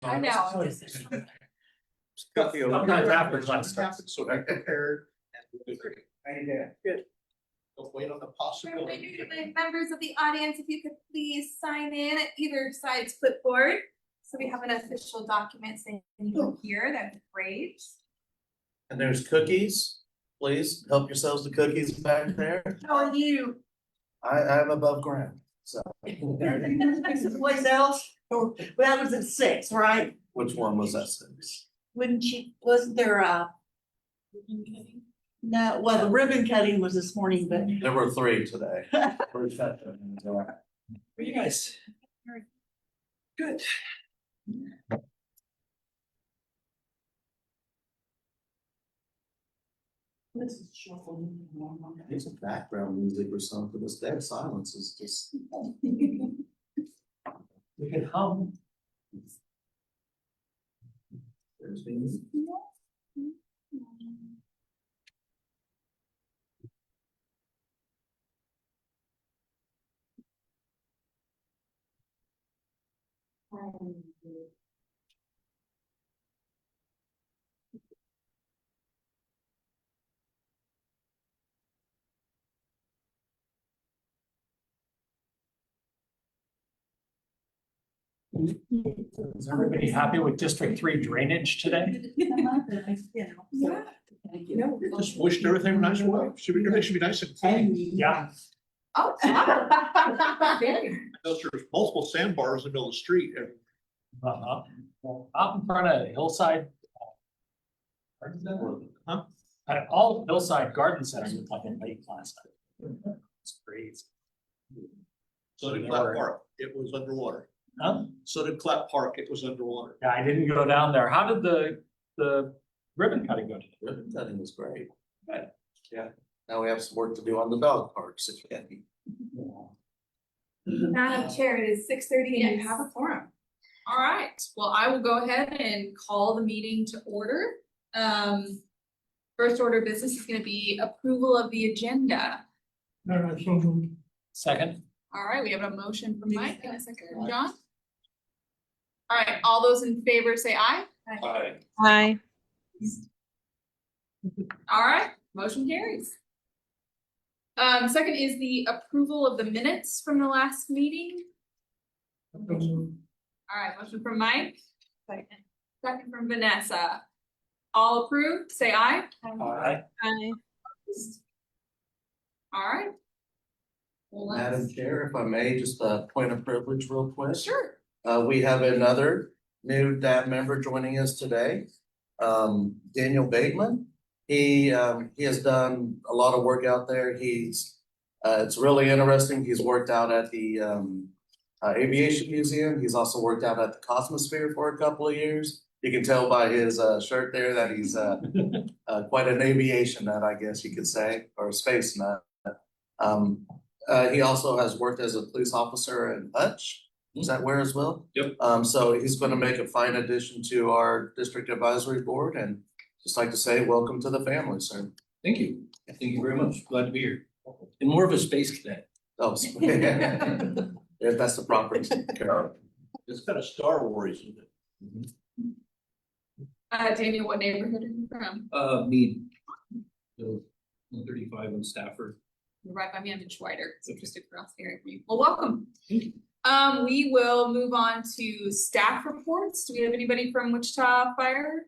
I know. Sometimes after class starts. So I prepared. Good. Don't wait on the possibility. The members of the audience, if you could please sign in at either side's clipboard. So we have an official document saying you're here, that'd be great. And there's cookies. Please help yourselves to cookies back there. How are you? I'm above ground, so. Someplace else, or, well, it was at 6, right? Which one was that six? Wasn't there no, well, the ribbon cutting was this morning, but. There were 3 today. Where you guys? Good. There's some background music or something. This dead silence is just. We can hum. There's me. Is everybody happy with District 3 drainage today? Yeah. Just wished everything nice well. Everything should be nice and clean. Yeah. Oh. Very. There's multiple sandbars in the middle of the street and Well, out in front of Hillside. Huh? All Hillside Garden Centers look like a lake last night. It's crazy. so did Clap Park. It was underwater. Huh? So did Clap Park. It was underwater. Yeah, I didn't go down there. How did the ribbon cutting go today? Ribbon cutting was great. Good. Yeah. Now we have some work to do on the dog parks. If you can. Madam Chair, it is 6:30 and you have a quorum. All right, well, I will go ahead and call the meeting to order. First order of business is gonna be approval of the agenda. Second, All right, we have a motion from Mike and a second from John. All right, all those in favor say aye. Aye. All right, motion carries. Second is the approval of the minutes from the last meeting. All right, motion from Mike. Second from Vanessa. All approved, say aye. aye. Aye. All right. Well, let's- Madam Chair, if I may, just a point of privilege real quick. Sure. We have another new DAB member joining us today. Daniel Bateman. He has done a lot of work out there. It's really interesting. He's worked out at the Aviation Museum. He's also worked out at the Cosmosphere for a couple of years. You can tell by his shirt there that he's quite an aviation nut, I guess you could say, or a space nut. He also has worked as a police officer in Hutch. Is that where as well? Yep. So he's going to make a fine addition to our district advisory board, and just like to say, welcome to the family, sir. Thank you. Thank you very much. Glad to be here. And more of a space cadet. Oh, yeah, that's the proper term. It's kind of Star Wars, isn't it? Daniel, what neighborhood are you from? Mead. 135 in Stafford. You're right by me, I'm in Schweider, so just across the area from you. Well, welcome. We will move on to staff reports. Do we have anybody from Wichita Fire?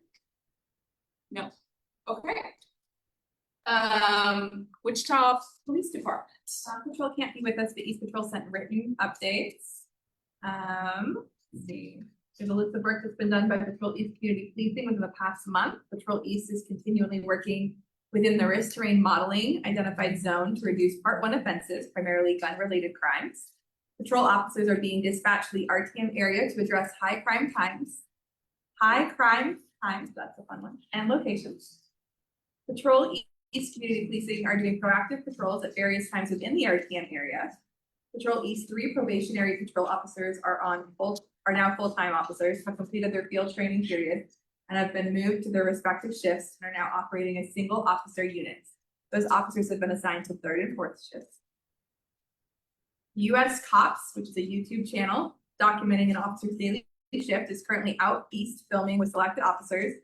No. Okay. Wichita Police Department. Patrol can't be with us, but East Patrol sent written updates. Let's see. There's a list of work that's been done by Patrol East Community Policing within the past month. Patrol East is continually working within the risk terrain modeling identified zone to reduce Part 1 offenses, primarily gun-related crimes. Patrol officers are being dispatched to the RTM area to address high crime times, that's a fun one, and locations. Patrol East Community Policing are doing proactive patrols at various times within the RTM area. Patrol East 3 probationary patrol officers are now full-time officers, have completed their field training period, and have been moved to their respective shifts and are now operating as single officer units. Those officers have been assigned to 3rd and 4th shifts. US Cops, which is a YouTube channel documenting an officer's daily shift is currently out east filming with selected officers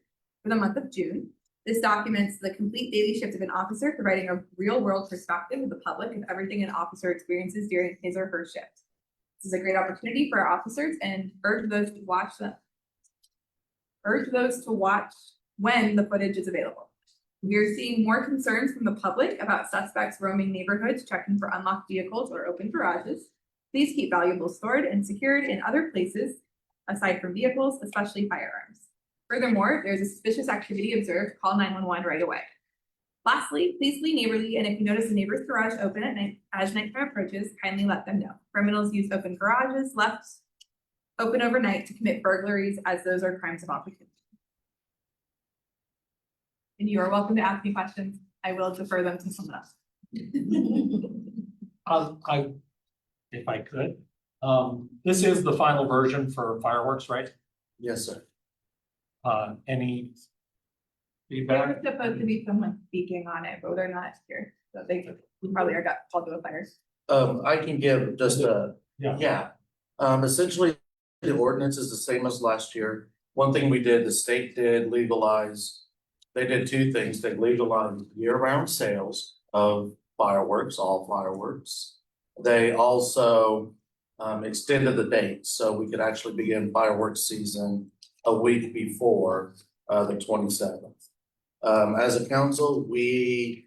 for the month of June. This documents the complete daily shift of an officer, providing a real-world perspective of the public of everything an officer experiences during his or her shift. This is a great opportunity for our officers and urge those to watch when the footage is available. We are seeing more concerns from the public about suspects roaming neighborhoods, checking for unlocked vehicles or open garages. Please keep valuables stored and secured in other places aside from vehicles, especially firearms. Furthermore, if there's a suspicious activity observed, call 911 right away. Lastly, please be neighborly, and if you notice a neighbor's garage open at night as nighttime approaches, kindly let them know. Criminals use open garages left open overnight to commit burglaries, as those are crimes of opportunity. And you are welcome to ask me questions. I will defer them to someone else. If I could, this is the final version for fireworks, right? Yes, sir. Any There feedback? was supposed to be someone speaking on it, but they're not here, so we probably are got called to the fires. I can give just Yeah. yeah. Essentially, the ordinance is the same as last year. One thing we did, the state did legalize. They did two things. They legalized year-round sales of fireworks, all fireworks. They also extended the date, so we could actually begin fireworks season a week before the 27th. As a council, we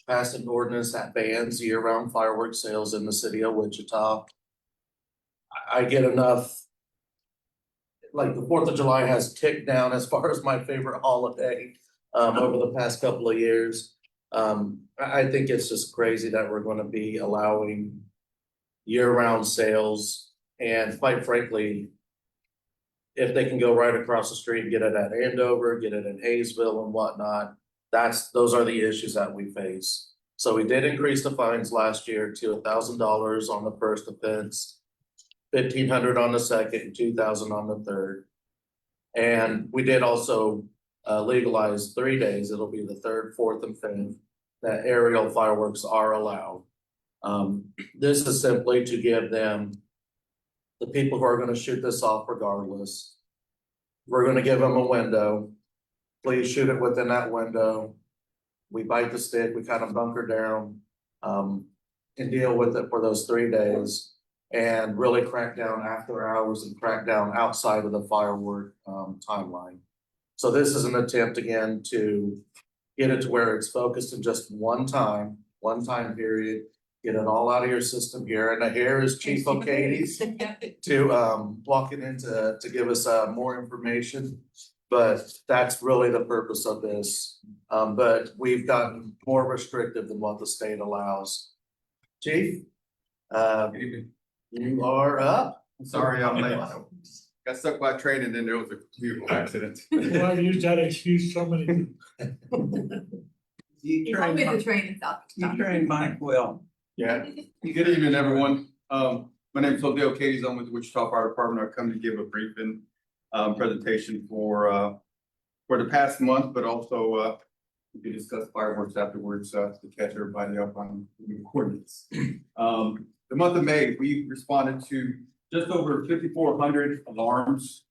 passed an ordinance that bans year-round fireworks sales in the city of Wichita. I get enough. Like the 4th of July has ticked down as far as my favorite holiday over the past couple of years. I think it's just crazy that we're gonna be allowing year-round sales, and quite frankly, if they can go right across the street and get it at Andover, get it in Hayesville and whatnot, those are the issues that we face. So we did increase the fines last year to $1,000 on the first offense, $1,500 on the second, and $2,000 on the third. And we did also legalize 3 days. It'll be the 3rd, 4th, and 5th that aerial fireworks are allowed. This is simply to give them, the people who are gonna shoot this off regardless, we're gonna give them a window. Please shoot it within that window. We bite the stick, we kind of bunker down, and deal with it for those 3 days. And really crack down after hours and crack down outside of the firework timeline. So this is an attempt again to get it to where it's focused in just one time period. Get it all out of your system here, and here is Chief O'Kades to walking in to give us more information. But that's really the purpose of this. But we've gotten more restrictive than what the state allows. Chief, you are up. Sorry, I'm late. Got stuck by train and then there was a vehicle accident. Well, I've used that excuse so many times. You He told me the trained, train in South. you trained Mike well. Yeah, good evening, everyone. My name is Odell Cades. I'm with the Wichita Fire Department. I've come to give a briefing presentation for the past month, but also we can discuss fireworks afterwards to catch everybody up on the coordinates. The month of May, we responded to just over 5,400 alarms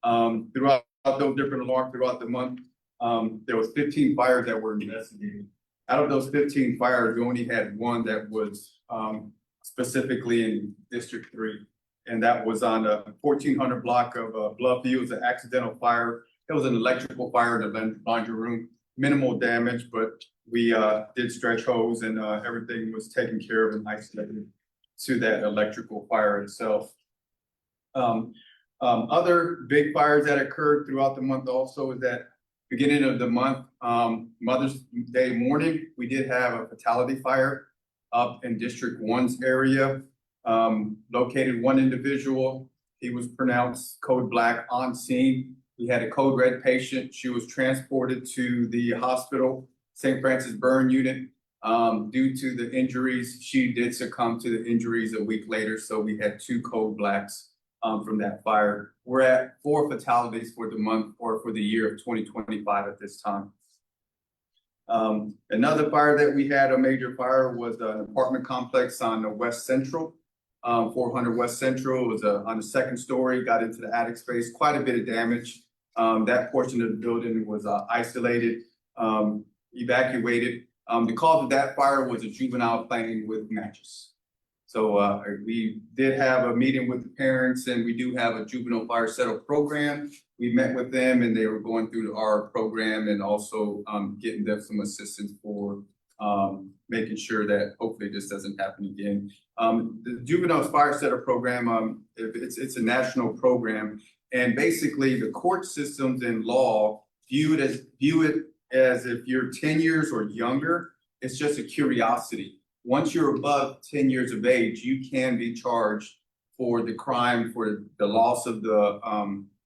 throughout those different alarms throughout the month. There was 15 fires that were investigated. Out of those 15 fires, we only had one that was specifically in District 3. And that was on a 1400 block of Bluffview. It was an accidental fire. It was an electrical fire in the laundry room. Minimal damage, but we did stretch hose and everything was taken care of and isolated to that electrical fire itself. Other big fires that occurred throughout the month also is that beginning of the month, Mother's Day morning, we did have a fatality fire up in District 1's area. Located one individual, he was pronounced code black on scene. We had a code red patient. She was transported to the hospital, St. Francis Burn Unit. Due to the injuries, she did succumb to the injuries a week later. So we had 2 code blacks from that fire. We're at 4 fatalities for the month or for the year of 2025 at this time. Another fire that we had, a major fire, was an apartment complex on the West Central. 400 West Central. It was on the second story, got into the attic space, quite a bit of damage. That portion of the building was isolated, evacuated. The cause of that fire was a juvenile playing with matches. So we did have a meeting with the parents, and we do have a juvenile fire settle program. We met with them, and they were going through our program and also getting them some assistance for making sure that hopefully this doesn't happen again. The juvenile fire settle program, it's a national program, and basically the court systems and law view it as if you're 10 years or younger, it's just a curiosity. Once you're above 10 years of age, you can be charged for the crime, for the loss of the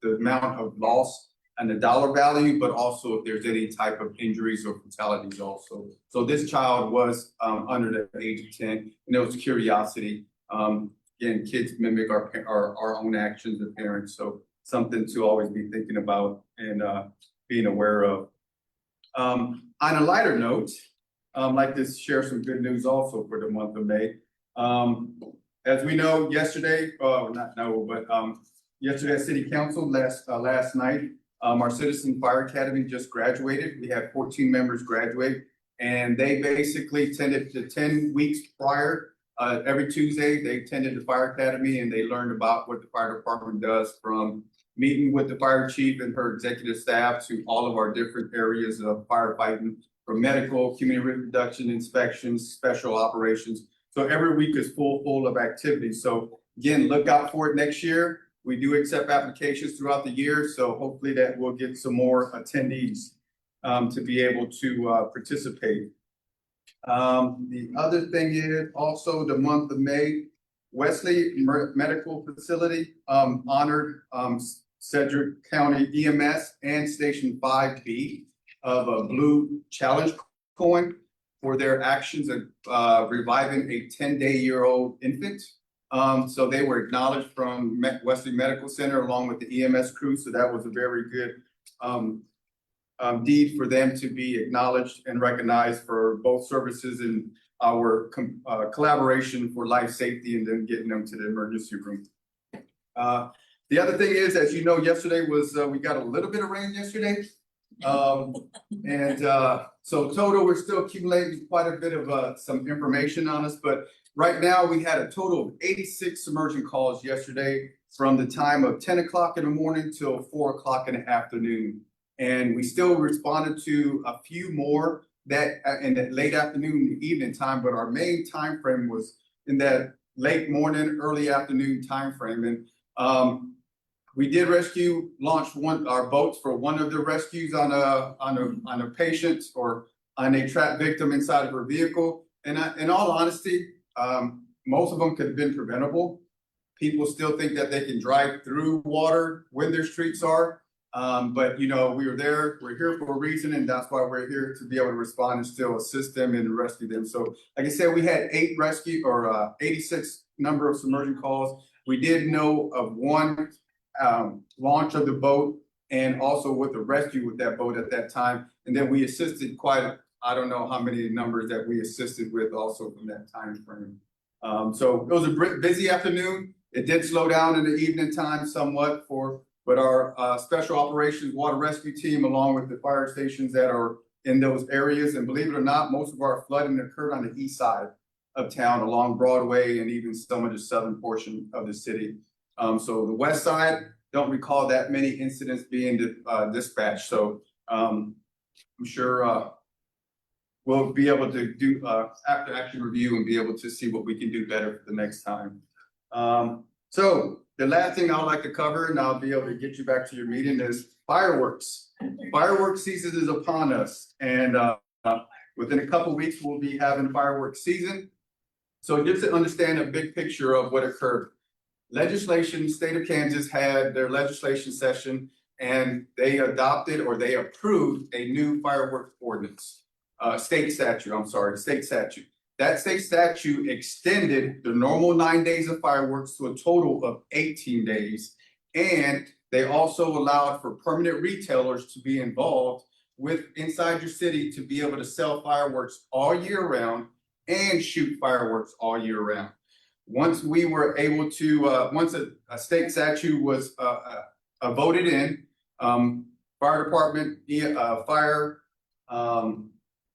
amount of loss and the dollar value, but also if there's any type of injuries or fatalities also. So this child was under the age of 10, and it was curiosity. Again, kids mimic our own actions as parents, so something to always be thinking about and being aware of. On a lighter note, I'd like to share some good news also for the month of May. As we know, yesterday, yesterday at City Council last night, our Citizen Fire Academy just graduated. We had 14 members graduate, and they basically attended the 10 weeks prior. Every Tuesday, they attended the Fire Academy, and they learned about what the fire department does, from meeting with the fire chief and her executive staff to all of our different areas of firefighting, from medical, community reproduction, inspections, special operations. So every week is full of activities. So again, look out for it next year. We do accept applications throughout the year, so hopefully that will get some more attendees to be able to participate. The other thing is also the month of May, Wesley Medical Facility honored Sedgwick County EMS and Station 5B of a Blue Challenge coin for their actions of reviving a 10-day-old infant. So they were acknowledged from Wesley Medical Center along with the EMS crew. So that was a very good deed for them to be acknowledged and recognized for both services and our collaboration for life safety and then getting them to the emergency room. The other thing is, as you know, yesterday was, we got a little bit of rain yesterday. So total, we're still accumulating quite a bit of some information on us, but right now we had a total of 86 submersion calls yesterday from the time of 10 o'clock in the morning till 4 o'clock in the afternoon. And we still responded to a few more that in the late afternoon, evening time, but our main time frame was in that late morning, early afternoon time frame. And we did launch our boats for one of the rescues on a patient or on a trapped victim inside of her vehicle. And in all honesty, most of them could have been preventable. People still think that they can drive through water when their streets are. But you know, we're here for a reason, and that's why we're here, to be able to respond and still assist them and rescue them. So like I said, we had 86 number of submersion calls. We did know of one launch of the boat and also with the rescue with that boat at that time. And then we assisted I don't know how many numbers that we assisted with also from that time frame. So it was a busy afternoon. It did slow down in the evening time somewhat but our special operations water rescue team, along with the fire stations that are in those areas. And believe it or not, most of our flooding occurred on the east side of town along Broadway and even some of the southern portion of the city. So the west side, don't recall that many incidents being dispatched. So I'm sure we'll be able to do after action review and be able to see what we can do better for the next time. So the last thing I'd like to cover, and I'll be able to get you back to your meeting, is fireworks. Fireworks season is upon us, and within a couple of weeks we'll be having fireworks season. So just to understand a big picture of what occurred. State of Kansas had their legislation session, and they adopted or they approved a new fireworks ordinance, state statute. That state statute extended the normal 9 days of fireworks to a total of 18 days. And they also allowed for permanent retailers to be involved with inside your city to be able to sell fireworks all year round and shoot fireworks all year round. once we were able to, once a state statute was, voted in, fire department, fire,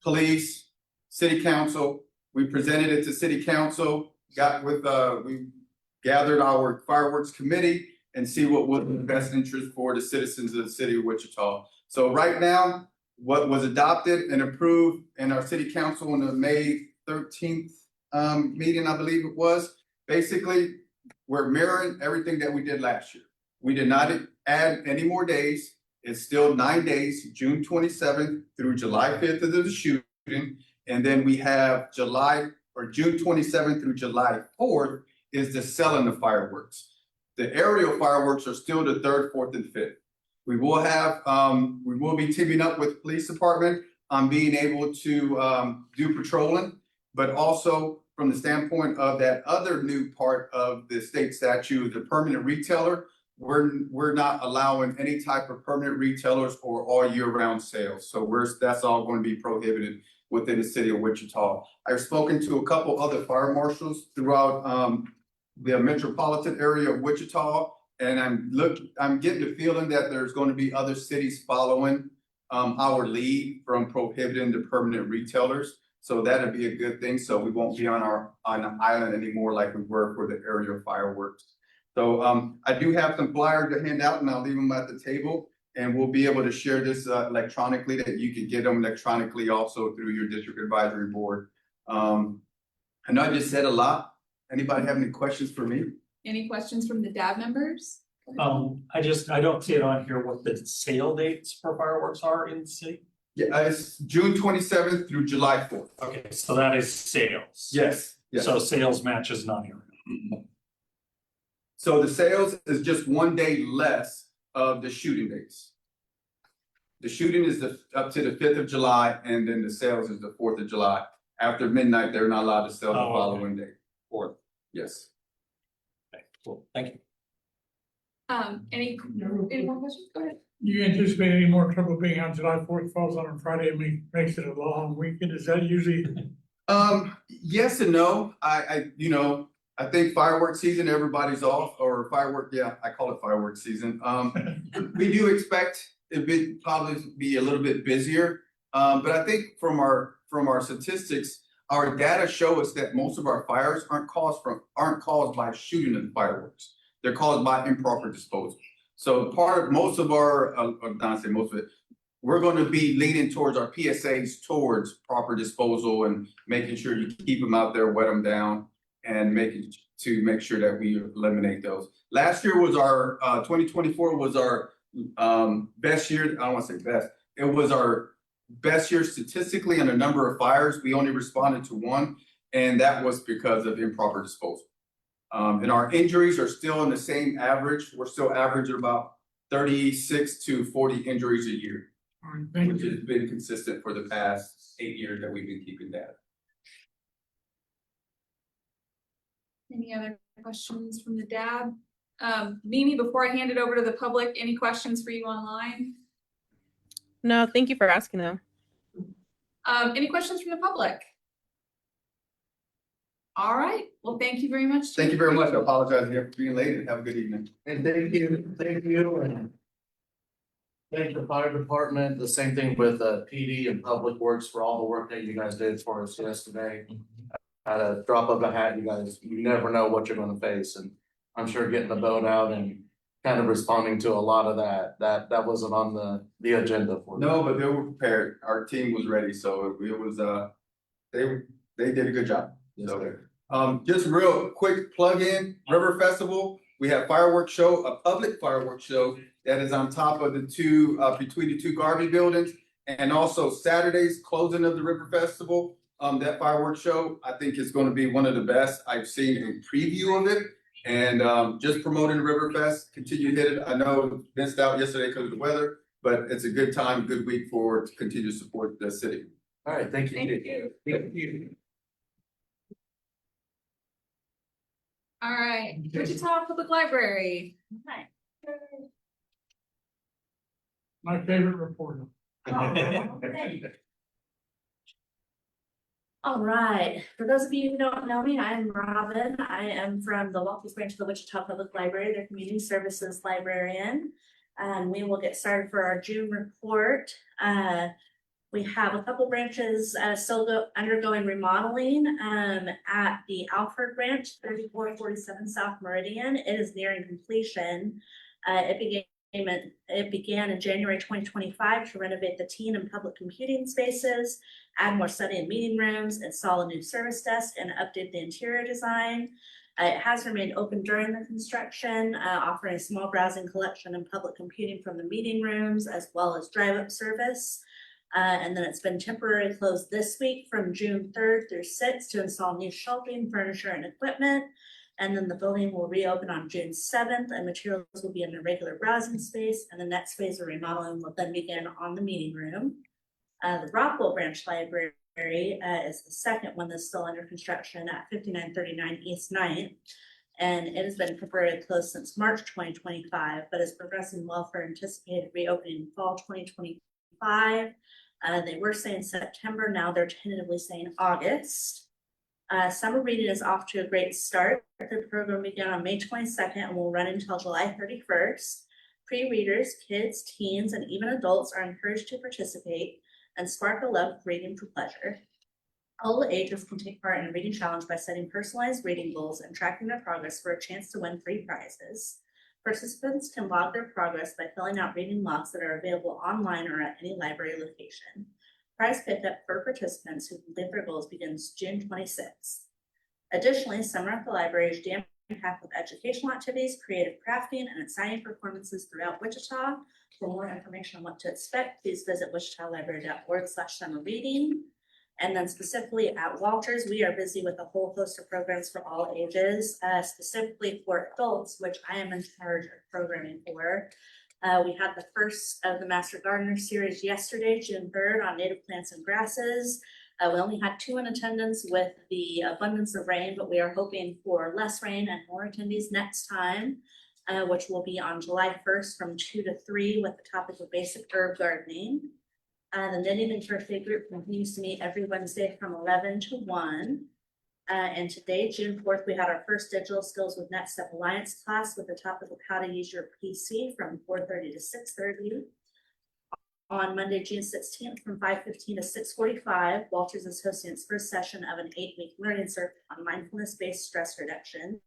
police, city council, we presented it to city council, we gathered our fireworks committee and see what was in the best interest for the citizens of the city of Wichita. So right now, what was adopted and approved in our city council on the May 13th meeting, I believe it was, basically, we're mirroring everything that we did last year. We did not add any more days. It's still 9 days, June 27th through July 5th of the shooting. And then we have June 27th through July 4th is the selling of fireworks. The aerial fireworks are still the 3rd, 4th, and 5th. We will be teaming up with police department on being able to do patrolling, but also from the standpoint of that other new part of the state statute, the permanent retailer, we're not allowing any type of permanent retailers or all year round sales. So that's all going to be prohibited within the city of Wichita. I've spoken to a couple other fire marshals throughout the metropolitan area of Wichita, and I'm getting the feeling that there's going to be other cities following our lead from prohibiting the permanent retailers. So that'd be a good thing. So we won't be on an island anymore like we were for the aerial fireworks. So I do have some flyers to hand out, and I'll leave them at the table, and we'll be able to share this electronically, that you can get them electronically also through your district advisory board. I know I just said a lot. Anybody have any questions for me? Any questions from the DAB members? I don't see it on here what the sale dates for fireworks are in the city. Yeah, it's June 27th through July 4th. Okay, so that is sales. Yes. So sales matches not here. So the sales is just 1 day less of the shooting days. The shooting is up to the 5th of July, and then the sales is the 4th of July. After midnight, they're not allowed to sell the Oh, okay. following day. 4th. Yes. Okay, cool, thank you. Any more questions? Go ahead. Do you anticipate any more trouble being on July 4th falls on a Friday and makes it a long weekend? Is that usually? Yes and no. I think fireworks season, everybody's off, or I call it fireworks season. We do expect it probably be a little bit busier. But I think from our statistics, our data show us that most of our fires aren't caused by shooting of fireworks. They're caused by improper disposal. So most of our, not say most of it, we're going to be leaning towards our PSAs towards proper disposal and making sure you keep them out there, wet them down, and make sure that we eliminate those. Last year was our 2024 was our best year. I don't want to say best. It was our best year statistically in a number of fires. We only responded to one, and that was because of improper disposal. And our injuries are still in the same average. We're still averaging about 36 to 40 injuries a year, which has been consistent for the past 8 years that we've been keeping data. Any other questions from the DAB? Mimi, before I hand it over to the public, any questions for you online? No, thank you for asking them. Any questions from the public? All right, well, thank you very much. Thank you very much. I apologize again for being late, and have a good evening. And thank you, and thank the fire department, the same thing with PD and Public Works for all the work that you guys did for us yesterday. At a drop of a hat, you never know what you're gonna face, and I'm sure getting the boat out and kind of responding to a lot of that wasn't on the agenda for them. No, but they were prepared. Our team was ready, so it was they did a good job. So, just real quick plug in River Festival. We have fireworks show, a public fireworks show that is on top of the two between the two Garvey buildings, and also Saturday's closing of the River Festival. That fireworks show I think is going to be one of the best. I've seen a preview of it, and just promoting Riverfest. Continue to hit it. I know missed out yesterday because of the weather, but it's a good time, good week to continue to support the city. All right, thank you. Thank you. Thank you. All right, Wichita Public Library. My favorite reporter. All right, for those of you who don't know me, I'm Robin. I am from the Walters Branch of the Wichita Public Library, their community services librarian. And we will get started for our June report. We have a couple branches still undergoing remodeling at the Alfred Branch, 3447 South Meridian. It is nearing completion. It began in January 2025 to renovate the teen and public computing spaces, add more study and meeting rooms, install a new service desk, and update the interior design. It has remained open during the construction, offering a small browsing collection and public computing from the meeting rooms, as well as drive-up service. And then it's been temporarily closed this week from June 3rd through 6th to install new shelving, furniture, and equipment. And then the building will reopen on June 7th, and materials will be in the regular browsing space. And the next phase of remodeling will then begin on the meeting room. The Rockwell Branch Library is the second one that's still under construction at 5939 East 9th. And it has been temporarily closed since March 2025, but is progressing well for anticipated reopening in fall 2025. They were saying September, now they're tentatively saying August. Summer reading is off to a great start. The program began on May 22nd and will run until July 31st. Pre-readers, kids, teens, and even adults are encouraged to participate and spark a love of reading for pleasure. All ages can take part in a reading challenge by setting personalized reading goals and tracking their progress for a chance to win free prizes. Participants can log their progress by filling out reading logs that are available online or at any library location. Prize pickup for participants who complete their goals begins June 26th. Additionally, summer at the library is jam-packed with educational activities, creative crafting, and exciting performances throughout Wichita. For more information on what to expect, please visit wichitalibrary.org/summerreading. And then specifically at Walters, we are busy with a whole host of programs for all ages, specifically for adults, which I am in charge of programming for. We had the first of the Master Gardener series yesterday, June 3rd, on native plants and grasses. We only had 2 in attendance with the abundance of rain, but we are hoping for less rain and more attendees next time, which will be on July 1st from 2 to 3 with the topic of basic herb gardening. The knitting and crochet group continues to meet every Wednesday from 11 to 1. And today, June 4th, we had our first digital skills with NetStep Alliance class with the topic of how to use your PC from 4:30 to 6:30. On Monday, June 16th, from 5:15 to 6:45, Walters is hosting its first session of an 8-week learning circle on mindfulness-based stress reduction.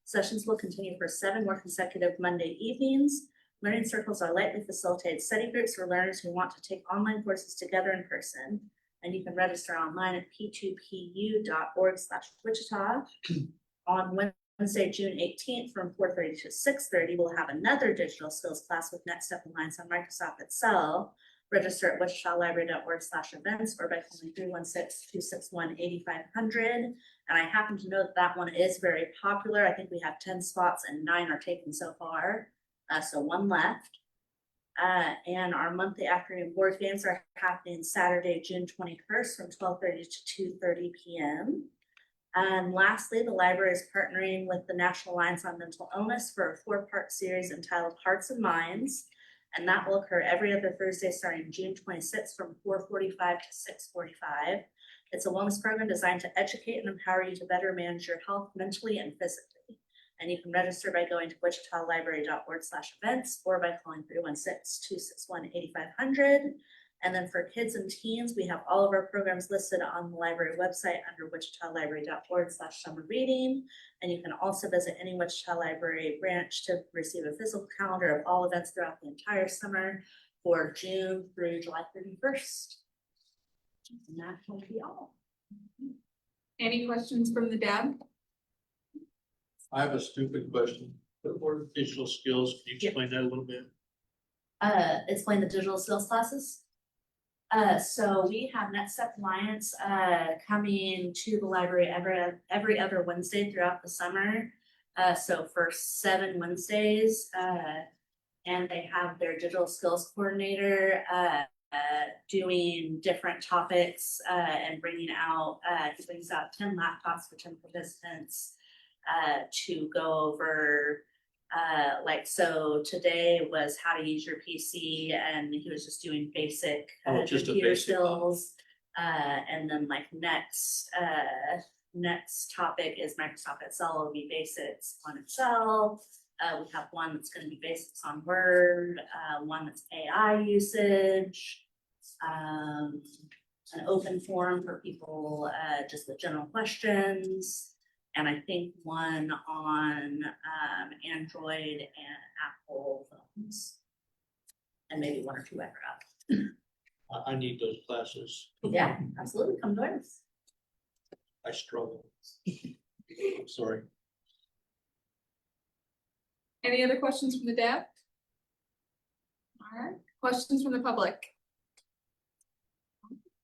Sessions will continue for 7 more consecutive Monday evenings. Learning circles are lightly facilitated study groups for learners who want to take online courses together in person. And you can register online at p2pu.org/Wichita. On Wednesday, June 18th, from 4:30 to 6:30, we'll have another digital skills class with NetStep Alliance on Microsoft Excel. Register at wichitalibrary.org/events or by calling 316-261-8500. And I happen to know that one is very popular. I think we have 10 spots and 9 are taken so far. So 1 left. And our monthly afternoon board games are happening Saturday, June 21st from 12:30 to 2:30 p.m. And lastly, the library is partnering with the National Alliance on Mental Illness for a 4-part series entitled Hearts and Minds. And that will occur every other Thursday starting June 26th from 4:45 to 6:45. It's a wellness program designed to educate and empower you to better manage your health mentally and physically. And you can register by going to wichitalibrary.org/events or by calling 316-261-8500. And then for kids and teens, we have all of our programs listed on the library website under wichitalibrary.org/summerreading. And you can also visit any Wichita Library branch to receive a physical calendar of all events throughout the entire summer for June through July 31st. And that will be all. Any questions from the deb? I have a stupid question. What were digital skills? Can you explain that a little bit? Explain the digital skills classes. So we have NetStep Alliance coming to the library every other Wednesday throughout the summer. So for 7 Wednesdays, and they have their digital skills coordinator doing different topics and bringing out, he brings out 10 laptops for 10 participants to go over so today was how to use your PC, and he was just doing basic Just a computer basic one. skills. And then like next topic is Microsoft Excel will be basics on Excel. We have one that's gonna be basics on Word, one that's AI usage. An open forum for people, just with general questions. And I think one on, Android and Apple phones. And maybe one or two extra. I need those classes. Yeah, absolutely, come join us. I struggle. I'm sorry. Any other questions from the dev? All right, questions from the public?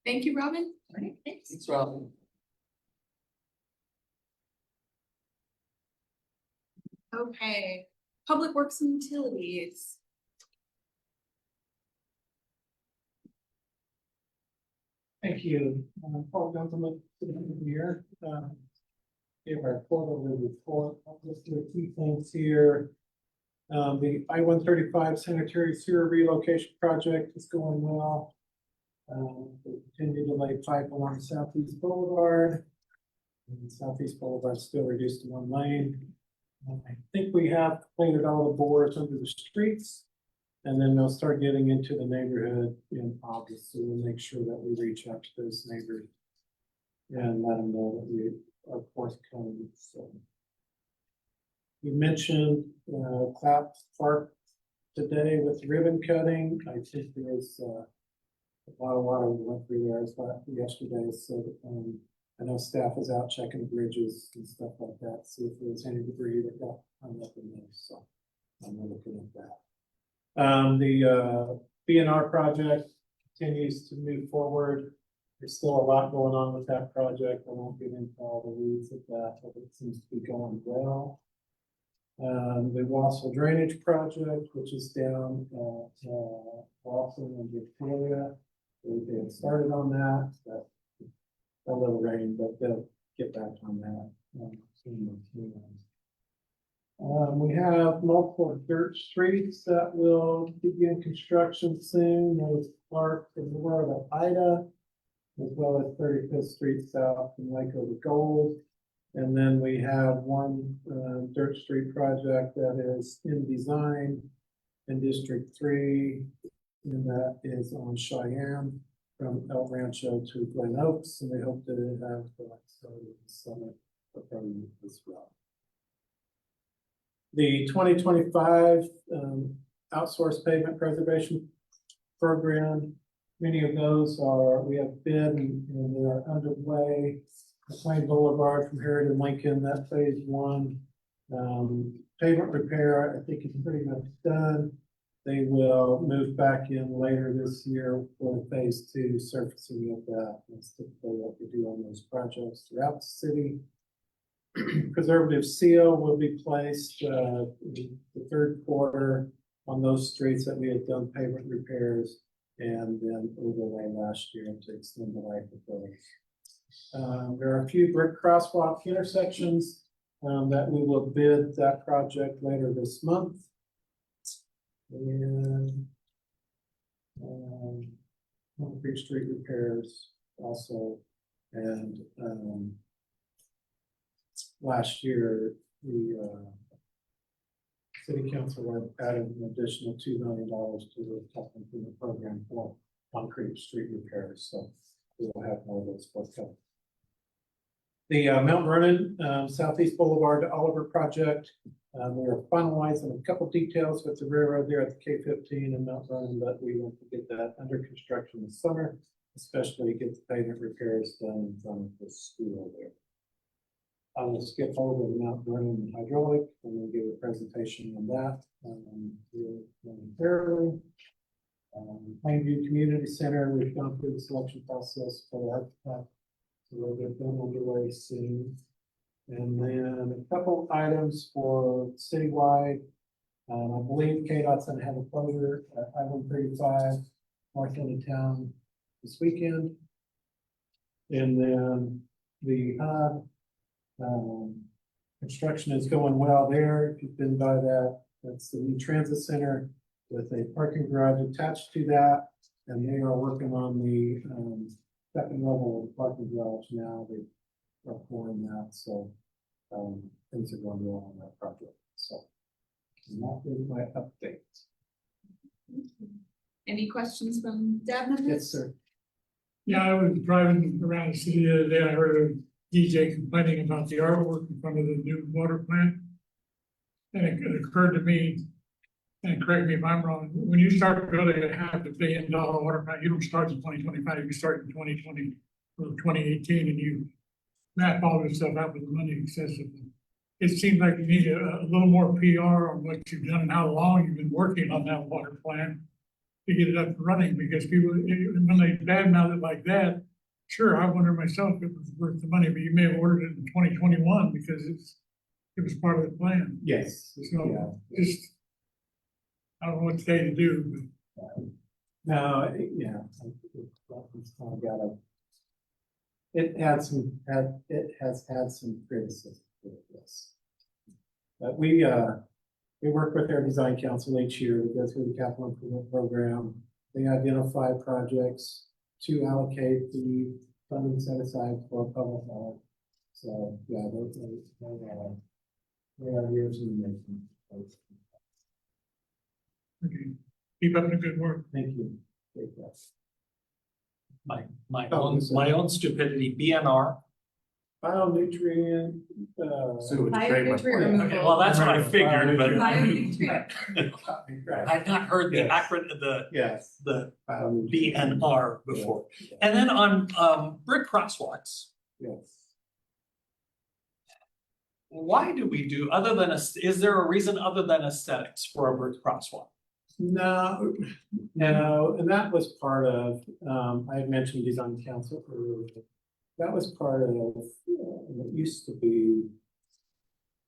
Thank you, Robin. All right, thanks. Thanks, Robin. Okay, Public Works and Utilities. Thank you. Paul Guntherman, here. Give our quarterly report. I'll just do a few things here. The I-135 sanitary sewer relocation project is going well. We continue to lay pipe along Southeast Boulevard. And Southeast Boulevard is still reduced to one lane. I think we have completed all the bores under the streets. And then they'll start getting into the neighborhood in August, so we'll make sure that we reach out to those neighbors. And let them know that we are forthcoming, so. You mentioned, Clap Park today with ribbon cutting. I think there's, a lot of water went through there yesterday, so, I know staff is out checking bridges and stuff like that, see if there's any debris that got hung up in there, so I'm looking at that. The BNR project continues to move forward. There's still a lot going on with that project. I won't get into all the weeds of that, but it seems to be going well. The Wassel Drainage Project, which is down at Wassel and Victoria. They had started on that, but a little rain, but they'll get back on that. Soon. We have multiple dirt streets that will begin construction soon. There's Clark and Florida, Ida, as well as 35th Street South and Waco to Gold. And then we have one dirt street project that is in design in District 3, and that is on Cheyenne from El Rancho to Glen Oaks, and they hope to have the summit as well. The 2025 outsourced pavement preservation program, many of those we have been and they are underway. McLean Boulevard from Harrod and Lincoln, that phase 1. Pavement repair, I think is pretty much done. They will move back in later this year for phase 2 surfacing of that. That's typically what we do on those projects throughout the city. Preservative seal will be placed in the 3rd quarter on those streets that we had done pavement repairs and then overlay last year to extend the life of those. There are a few brick crosswalk intersections that we will bid that project later this month. And concrete street repairs also. And last year, the city council had added an additional $2 million to the capital improvement program for concrete street repairs. So we will have more of those forthcoming. The Mount Vernon Southeast Boulevard to Oliver project. We are finalizing a couple details with the railroad there at the K-15 and Mount Vernon, but we want to get that under construction this summer, especially get the pavement repairs done in front of the school there. I will skip over the Mount Vernon hydraulic and we'll give a presentation on that here momentarily. Plainview Community Center, we've gone through the selection process for that. So we'll get them underway soon. And then a couple items for citywide. I believe KDOT's gonna have a closure at I-135 north end of town this weekend. And then the construction is going well there. If you've been by that, that's the new transit center with a parking garage attached to that. And they are working on the second level of parking garage now, they are pouring that, so, things are going well on that project, so. And that is my update. Any questions from Deb members? Yes, sir. Yeah, I was driving around the city the other day, I heard a DJ complaining about the artwork in front of the new water plant. And it occurred to me, and correct me if I'm wrong, when you start building a $500 million water plant, you don't start in 2025, you start in 2020 or 2018, and you map all this stuff out with the money excessively. It seems like you need a little more PR on what you've done and how long you've been working on that water plant to get it up and running, because people, when they badmouth it like that, sure, I wonder myself if it was worth the money, but you may have ordered it in 2021 because it was part of the plan. Yes. So just, I don't know what today to do, but No, yeah. It's kind of got a. It has had some criticism for this. But we work with our design council each year. We go through the capital improvement program. They identify projects to allocate the funding set aside for public health. So, yeah, they are years in the making. okay. Keep up the good work. Thank you. Great, yes. My own stupidity, BNR. Bionutrient, Sewage Bionutrient treatment plant. removal. Okay, well, that's what I figured, but Bionutrient. I've not heard the Yes. acronym, Yes. the Bionutrient. BNR before. Yeah. And then on brick crosswalks, Yes. why do we do, other than, is there a reason other than aesthetics for a brick crosswalk? No, and that was part of, I had mentioned design council earlier. That was part of, what used to be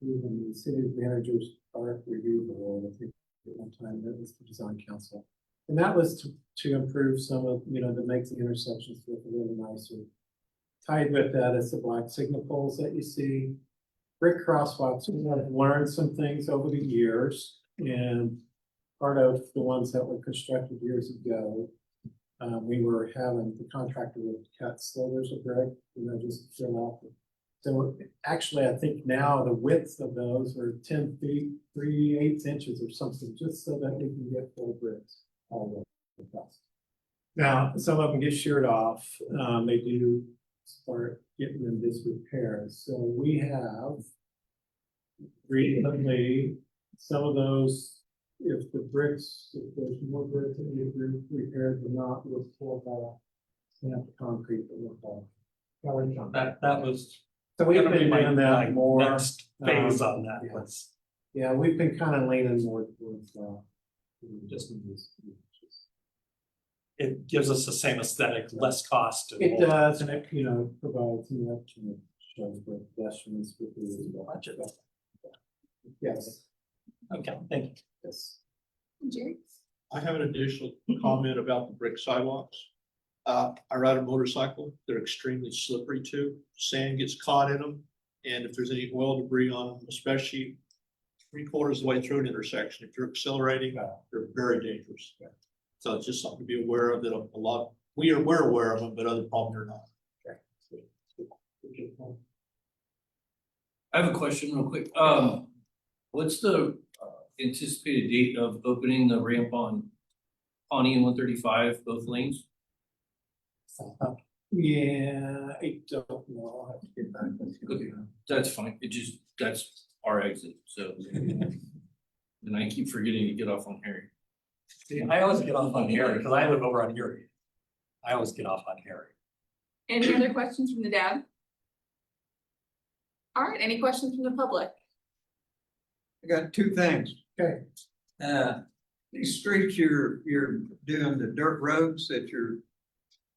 even the city manager's park review board, I think at one time, that was the design council. And that was to improve some of, to make the intersections look a little nicer. Tied with that is the black signal poles that you see. Brick crosswalks, we have learned some things over the years, and part of the ones that were constructed years ago, we were having the contractor would cut slivers of brick, just fill out. So actually, I think now the width of those are 10 feet, 3/8 inches or something, just so that we can get full bricks all the way across. Now, some of them get sheared off, they do start getting in disrepair, so we have recently, some of those, if there's more bricks that need repaired or not, we'll pull back. Snap the concrete that we'll fall. That was So we've gonna be been my doing that more. next phase on that yeah. was. Yeah, we've been kind of leaning more towards, just. It gives us the same aesthetic, less cost. and It more- does, and it, provides, shows where pedestrians would be as well. Yes, Okay, thank you. yes. Jerry? I have an additional comment about the brick sidewalks. I ride a motorcycle. They're extremely slippery too. Sand gets caught in them. And if there's any oil debris on them, especially 3/4 of the way through an intersection, if you're accelerating, they're very dangerous. So it's just something to be aware of that we're aware of them, but other probably are not. I have a question real quick. What's the anticipated date of opening the ramp on Pawnee and 135, both lanes? Yeah, I don't know. I'll have to get back with you. Okay. That's fine. That's our exit, so. And I keep forgetting to get off on Harry. See, I always get off on Harry, because I live over on Erie. I always get off on Harry. Any other questions from the DAB? All right, any questions from the public? I got two things. Okay. These streets you're doing the dirt roads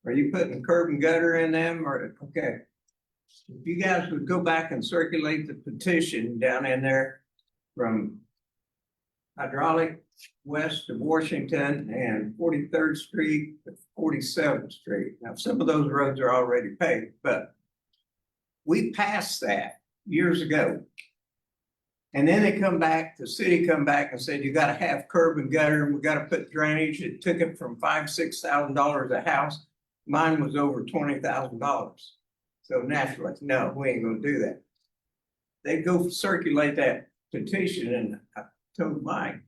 are you putting curb and gutter in them or, okay. If you guys would go back and circulate the petition down in there from Hydraulic west of Washington and 43rd Street to 47th Street. Now, some of those roads are already paved, but we passed that years ago. And then the city come back and said, you gotta have curb and gutter, and we gotta put drainage. It took it from $5,000–6,000 a house mine was over $20,000. So naturally, no, we ain't gonna do that. They go circulate that petition and I told Mike,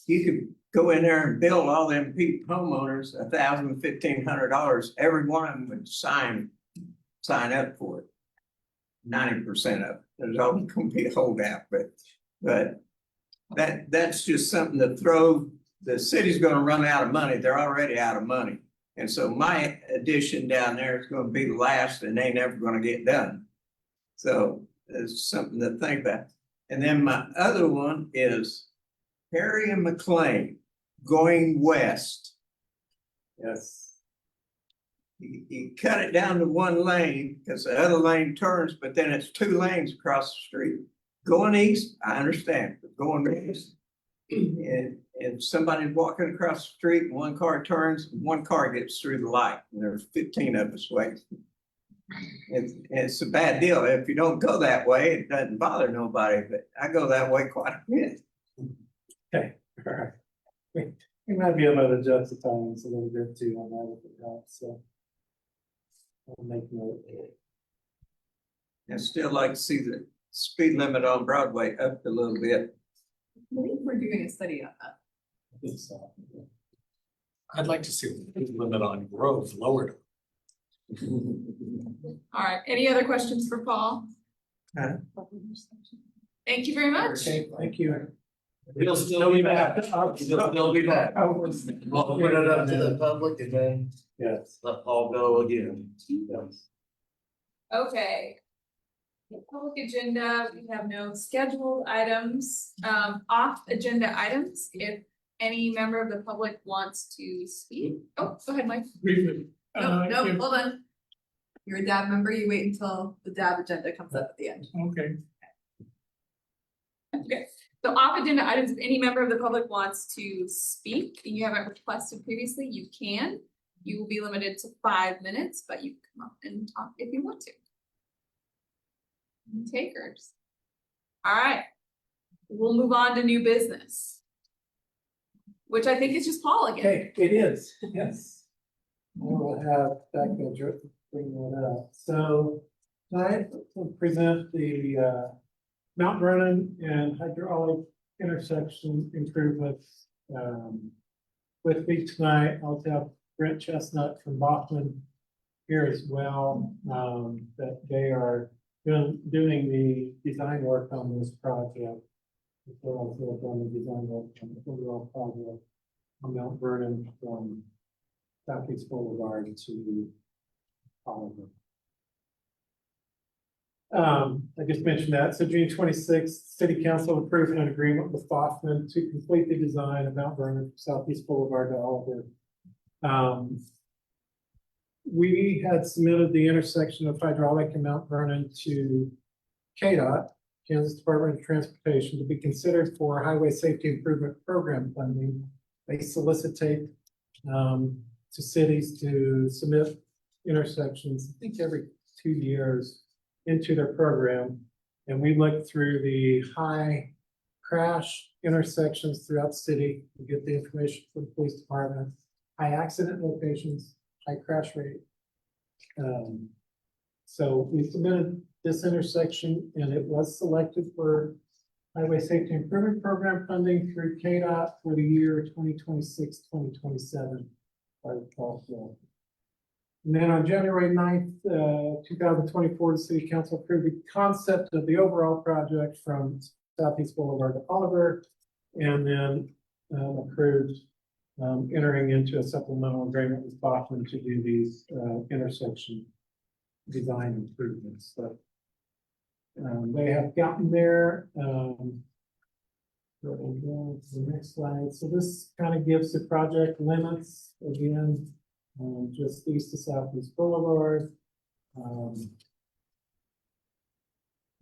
you could go in there and bill all them homeowners $1,000, $1,500. Every one of them would sign up for it. 90% of it. There's always gonna be a holdout, but that's just something to throw. The city's gonna run out of money. They're already out of money. And so my addition down there is gonna be the last and they never gonna get done. So it's something to think about. And then my other one is Harry and McLean going west. Yes. You cut it down to one lane because the other lane turns, but then it's two lanes across the street. Going east, I understand, but going west. And somebody's walking across the street and one car turns, and one car gets through the light, and there's 15 of us waiting. It's a bad deal. If you don't go that way, it doesn't bother nobody, but I go that way quite a bit. Okay, all right. We might be able to adjust the times a little bit too on that if it helps, so. I'll make note. I still like to see the speed limit on Broadway up a little bit. I think we're doing a study on that. I think so. I'd like to see the limit on Grove lowered. All right, any other questions for Paul? Huh? Thank you very much. Okay, thank you. He'll still be back. He'll still be back. I was- We'll put it up to the public and then Yes. let Paul go again. Yes. Okay. The public agenda, we have no scheduled items, off agenda items, if any member of the public wants to speak. Oh, go ahead, Mike. Briefly. No, if- hold on. You're a DAB member, you wait until the DAB agenda comes up at the end. Okay, Okay, so off agenda items, if any member of the public wants to speak and you haven't requested previously, you can. You will be limited to 5 minutes, but you can come up and talk if you want to. Takers. All right, we'll move on to new business. Which I think is just Paul again. Okay, it is, yes. We'll have Becca bring that up. So tonight we'll present the Mount Vernon and hydraulic intersection improvements. With me tonight, I'll have Brent Chestnut from Bachman here as well. That they are doing the design work on this project. So also done the design work on the overall project on Mount Vernon from Southeast Boulevard to Oliver. I just mentioned that. So June 26th, City Council approved an agreement with Bachman to complete the design of Mount Vernon from Southeast Boulevard to Oliver. We had submitted the intersection of hydraulic and Mount Vernon to KDOT, Kansas Department of Transportation, to be considered for Highway Safety Improvement Program funding. They solicitate to cities to submit intersections, I think every 2 years into their program. And we looked through the high crash intersections throughout the city to get the information from the police department, high accident locations, high crash rate. So we submitted this intersection and it was selected for Highway Safety Improvement Program funding through KDOT for the year 2026, 2027. And then on January 9th, 2024, the City Council approved the concept of the overall project from Southeast Boulevard to Oliver, and then approved entering into a supplemental agreement with Bachman to do these intersection design improvements. So they have gotten there. Go to the next slide. So this kind of gives the project limits again, just east to Southeast Boulevard.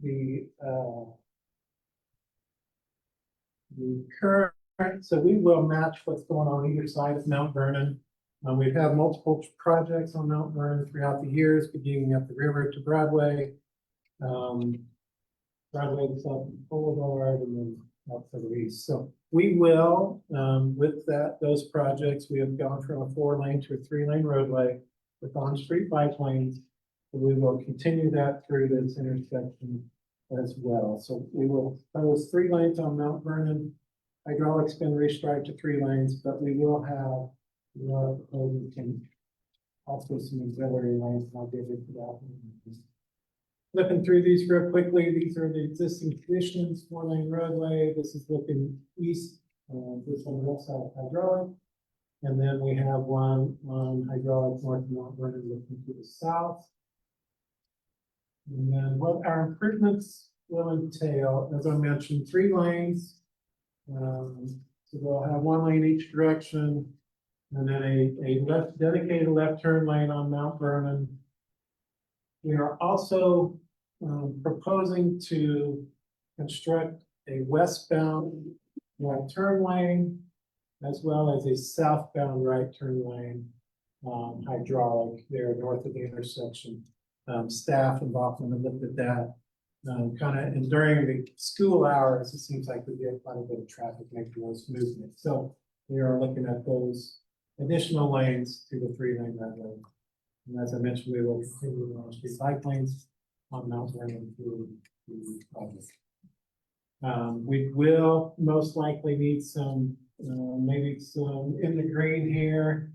The current, so we will match what's going on either side of Mount Vernon. We've had multiple projects on Mount Vernon throughout the years, beginning at the river to Broadway. Broadway to Southeast Boulevard, and then out for the east. So we will, with those projects, we have gone from a 4-lane to a 3-lane roadway with on-street bike lanes. We will continue that through this intersection as well. So we will propose 3 lanes on Mount Vernon. Hydraulics been restriped to 3 lanes, but we will have, also some auxiliary lanes, and I'll get into that. Flipping through these real quickly, these are the existing conditions, 4-lane roadway, this is looking east, this on the left side of hydraulic. And then we have one on hydraulic north of Mount Vernon looking to the south. And then what our improvements will entail, as I mentioned, 3 lanes. So we'll have 1 lane each direction, and then a dedicated left turn lane on Mount Vernon. We are also proposing to construct a westbound right turn lane, as well as a southbound right turn lane, hydraulic there north of the intersection. Staff involved in looked at that. And during the school hours, it seems like we get quite a bit of traffic making those movements. So we are looking at those additional lanes to the 3-lane roadway. And as I mentioned, we will continue on street bike lanes on Mount Vernon through the project. We will most likely need some, maybe some in the green here.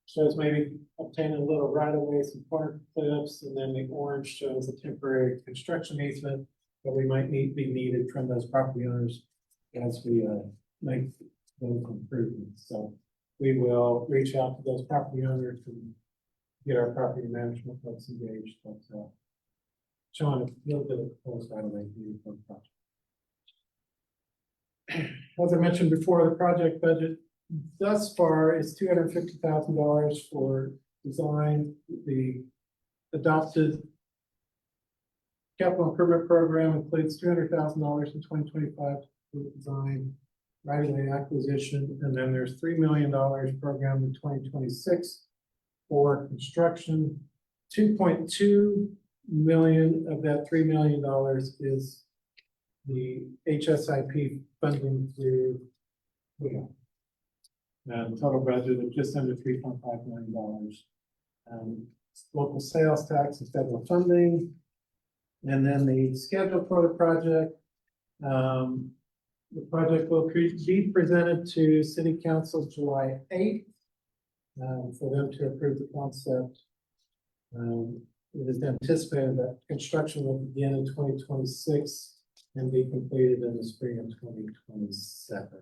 Shows maybe obtaining a little right of way, some corner clips, and then the orange shows a temporary construction easement that we might be needed from those property owners as we make those improvements. So we will reach out to those property owners and get our property management folks engaged, but showing a little bit of close right away here for the project. As I mentioned before, the project budget thus far is $250,000 for design. The adopted capital improvement program includes $200,000 in 2025 for design, right-of-way acquisition, and then there's $3 million program in 2026 for construction. 2.2 million of that $3 million is the HSIP funding through total budget of just under $3.5 million. Local sales tax and federal funding. And then the schedule for the project. The project will be presented to City Council July 8th for them to approve the concept. It is anticipated that construction will begin in 2026 and be completed in the spring of 2027.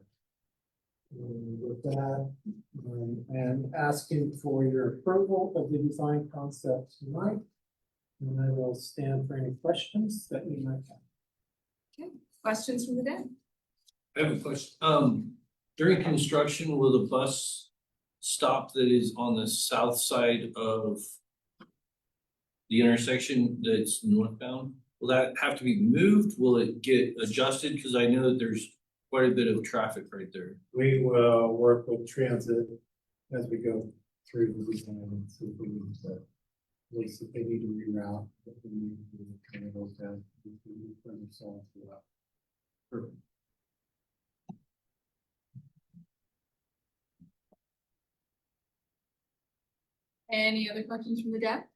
With that, and asking for your approval of the design concept tonight. And I will stand for any questions that you might have. Okay, questions from the den? I have a question. During construction, will the bus stop that is on the south side of the intersection that's northbound, will that have to be moved? Will it get adjusted? Because I know that there's quite a bit of traffic right there. We will work with transit as we go through the design and see if we need to, at least if they need to reroute, if we need to do the kind of those down. Perfect. Any other questions from the deck?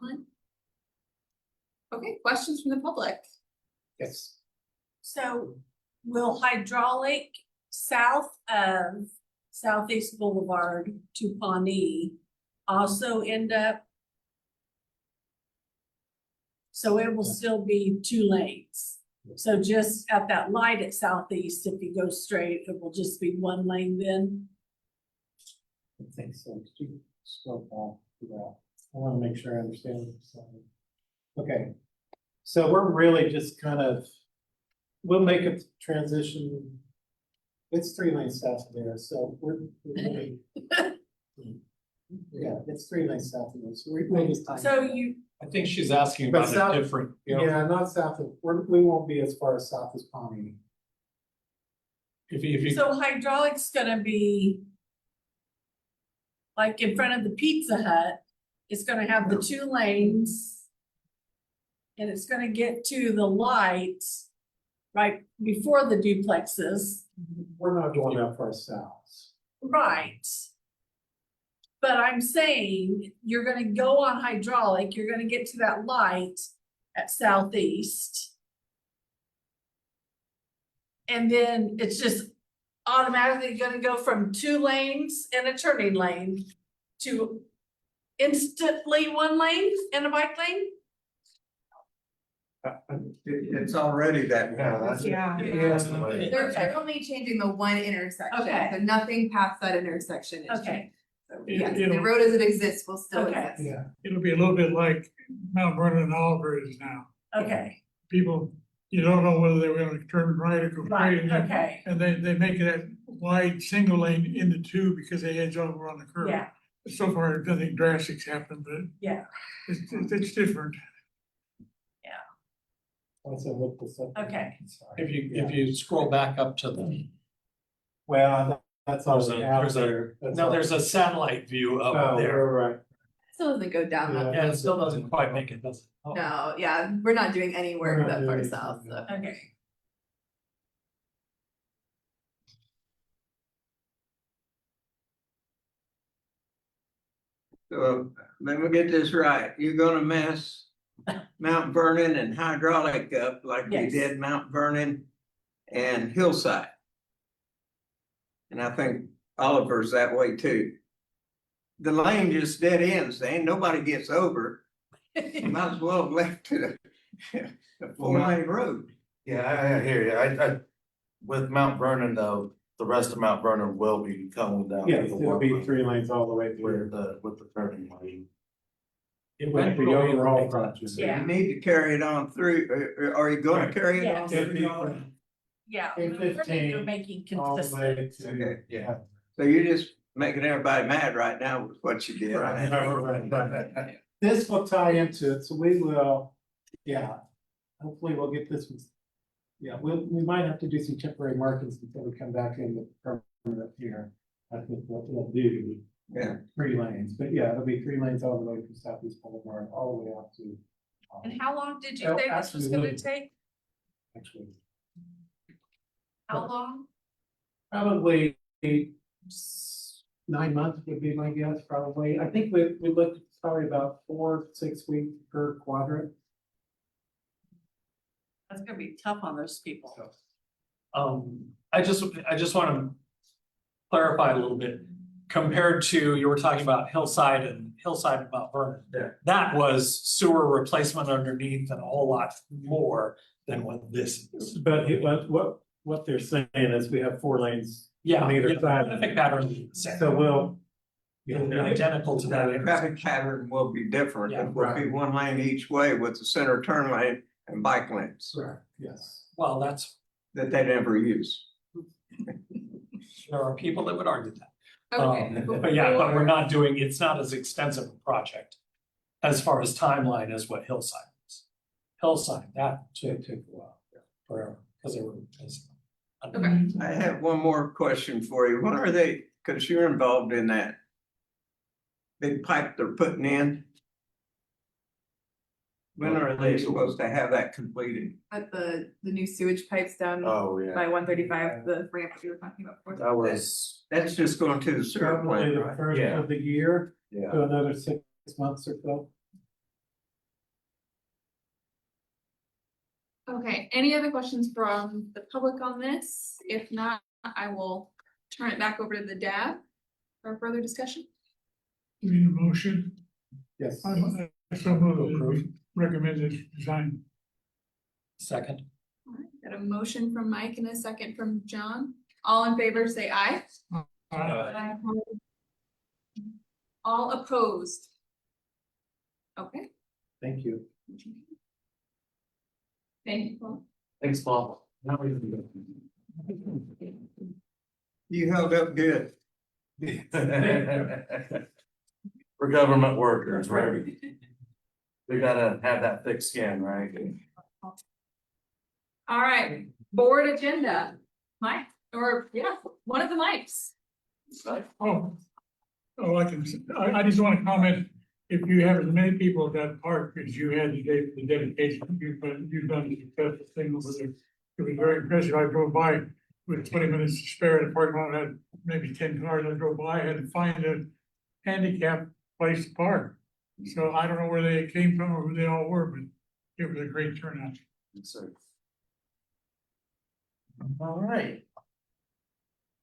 Online? Okay, questions from the public? Yes. So will hydraulic south of Southeast Boulevard to Pawnee also end up? So it will still be 2 lanes. So just at that light at Southeast, if you go straight, it will just be 1 lane then? I think so. Could you scroll back to that? I want to make sure I understand what you're saying. Okay. So we're really just kind of, we'll make a transition. It's 3 lanes south of there, so we're really, yeah, it's 3 lanes south of there. So we're just. So you, I think she's asking But about south- a different, Yeah, not south of, we won't be as far south as Pawnee. if you, so hydraulic's gonna be like in front of the Pizza Hut, it's gonna have the 2 lanes. And it's gonna get to the light right before the duplexes. We're not going that far south. Right. But I'm saying, you're gonna go on hydraulic, you're gonna get to that light at southeast. And then it's just automatically gonna go from 2 lanes and a turning lane to instantly 1 lane and a bike lane? It's already that. Yeah, that's. Yeah. That's the way. They're only changing the one intersection, Okay. so nothing past that intersection is Okay. changed. So yes, the It'll- road as it exists will still Okay. exist. Yeah. It'll be a little bit like Mount Vernon and Oliver is now. Okay, People, you don't know whether they're gonna turn right or go straight. right, and then- okay, And they make that wide single lane into 2 because they edge over on the curve. yeah, So far, nothing drastic's happened, but yeah, it's different. Once I look this up. Okay. Sorry. If you scroll back up to the, Well, that's There's already a- out there's a- there. That's no, all- there's a satellite view Oh, of there. right. Still doesn't go down that. Yeah. Yeah, it still doesn't quite make it, does it? Oh. No, yeah, we're not doing any We're work not that far doing south, anything, so. okay. So let me get this right. You're gonna mess Mount Vernon and hydraulic up like we Yes. did Mount Vernon and Hillside. And I think Oliver's that way too. The lane just dead ends. Ain't nobody gets over. You might as well have left to the 4-lane road. Yeah, I hear you. I, with Mount Vernon though, the rest of Mount Vernon will be coming down. Yes, to the it'll be work 3 lanes all the way with through. with the turning lane. With the overall project. Yeah. You need to carry it on through. Are you gonna Right. carry it Yeah. on It'll through? be Oliver? Yeah, In you're 15, making all the consistent. way to, Okay. yeah. So you're just making everybody mad right now with what you did. Right. This will tie into it, so we will, yeah, hopefully we'll get this one. Yeah, we might have to do some temporary markings until we come back in with permanent here. I think what we'll do. Yeah. 3 lanes, but yeah, it'll be 3 lanes all the way from Southeast Boulevard, all the way out to. And how long did you Oh, say this was gonna absolutely. take? Actually, How long? probably 9 months would be my guess, probably. I think we looked probably about 4, 6 weeks per quadrant. That's gonna be tough on those people. I just wanna clarify a little bit. Compared to, you were talking about Hillside and Mount Vernon. Yeah. That was sewer replacement underneath and a whole lot more than what this is. But what they're saying is we have 4 lanes, Yeah, On either yeah, side. traffic pattern is the same. so we'll. Identical to that. The traffic pattern will be different. Yeah, It will be 1 lane each way with the center turn lane and bike lanes Right, yes. Well, that's, that they never use. there are people that would argue that. Okay. But yeah, but we're not doing, it's not as extensive a project as far as timeline as what Hillside is. Hillside, that took a while, forever, because they were. Okay. I have one more question for you. When are they, because you're involved in that big pipe they're putting in? When are they supposed to have that completed? At the new sewage pipes down Oh, yeah. by 135, the ramp that we were talking about before. That was, That's just going to the sewer Probably plant, the right? first Yeah. of the year yeah. to another 6 months or so. Okay, any other questions from the public on this? If not, I will turn it back over to the DAB for further discussion. We need a motion. Yes. I so move recommended design. Second, All right, got a motion from Mike and a second from John. All in favor, say aye. All opposed? Okay. Thank you. Thank you, Paul. Thanks, Paul. Now we can You held up good. go. We're government workers, right? We gotta have that thick skin, right? All right, board agenda. Mike, or yeah, one of the mics. Oh, I just want to comment, if you have as many people at that park as you had today for the dedication, you've done a successful thing over there. It was very impressive. I drove by with 20 minutes to spare in the parking lot, had maybe 10 cars. I drove by, I had to find a handicap place to park. So I don't know where they came from or who they all were, but it was a great turnout. So. All right.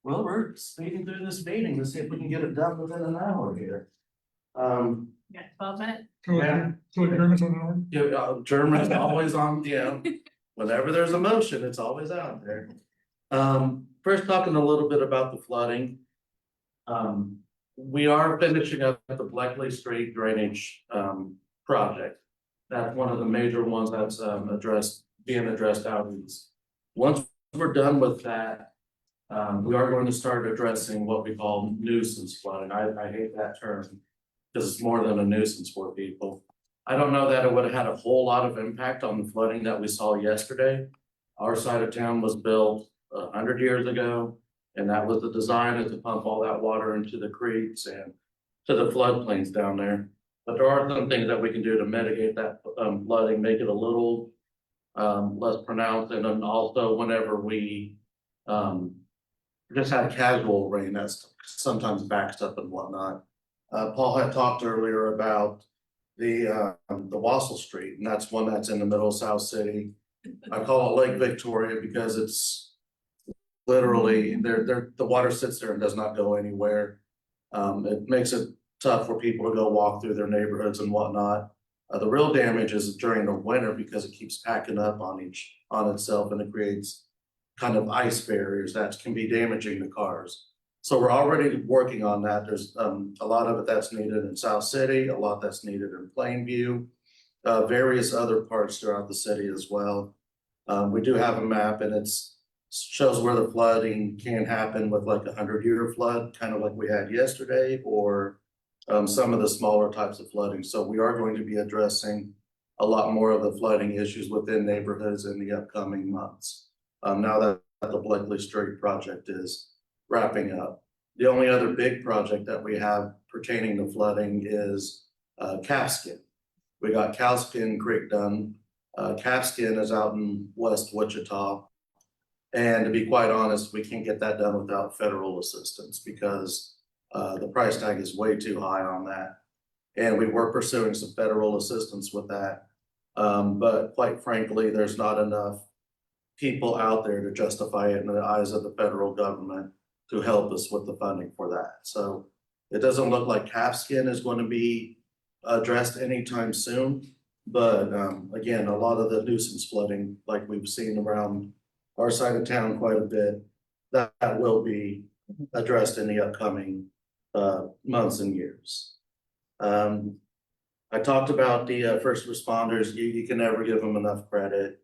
Well, we're speeding through this meeting. Let's see if we can get it done within an hour here. Yeah, 12 minutes. So German's on the order. Yeah, German's always on, whenever there's a motion, it's always out there. First talking a little bit about the flooding. We are finishing up the Bleckley Street drainage, project. That's one of the major ones that's, being addressed out east. Once we're done with that, we are going to start addressing what we call nuisance flooding. I hate that term because it's more than a nuisance for people. I don't know that it would have had a whole lot of impact on the flooding that we saw yesterday. Our side of town was built 100 years ago, and that was the design, is to pump all that water into the creeks and to the floodplains down there. But there are some things that we can do to mitigate that flooding, make it a little less pronounced, and then also whenever we just have casual rain that's sometimes backs up and whatnot. Paul had talked earlier about the Wassel Street, and that's one that's in the middle of South City. I call it Lake Victoria because it's literally the water sits there and does not go anywhere. It makes it tough for people to go walk through their neighborhoods and whatnot. The real damage is during the winter because it keeps packing up on itself, and it creates kind of ice barriers that can be damaging to cars. So we're already working on that. There's a lot of it that's needed in South City, a lot that's needed in Plainview, various other parts throughout the city as well. We do have a map, and it's shows where the flooding can happen with like 100-year flood, kind of like we had yesterday, or some of the smaller types of flooding. So we are going to be addressing a lot more of the flooding issues within neighborhoods in the upcoming months. Now that the Bleckley Street project is wrapping up. The only other big project that we have pertaining to flooding is Calfskin. We got Calfskin Creek done. Calfskin is out in West Wichita. And to be quite honest, we can't get that done without federal assistance because the price tag is way too high on that. And we were pursuing some federal assistance with that. But quite frankly, there's not enough people out there to justify it in the eyes of the federal government to help us with the funding for that. So it doesn't look like Calfskin is going to be addressed anytime soon. But again, a lot of the nuisance flooding, like we've seen around our side of town quite a bit, that will be addressed in the upcoming months and years. I talked about the first responders. You can never give them enough credit.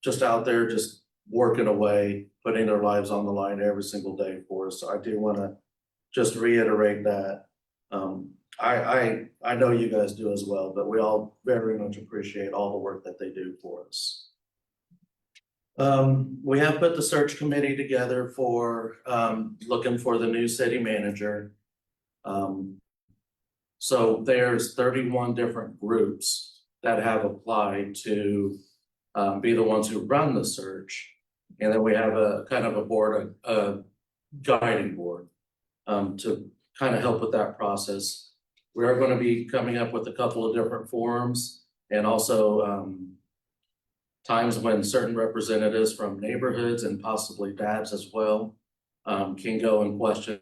Just out there, just working away, putting their lives on the line every single day for us. So I do want to just reiterate that. I know you guys do as well, but we all very much appreciate all the work that they do for us. We have put the search committee together for looking for the new city manager. So there's 31 different groups that have applied to be the ones who run the search. And then we have a kind of a board, a guiding board to kind of help with that process. We are going to be coming up with a couple of different forums and also times when certain representatives from neighborhoods and possibly dads as well can go and question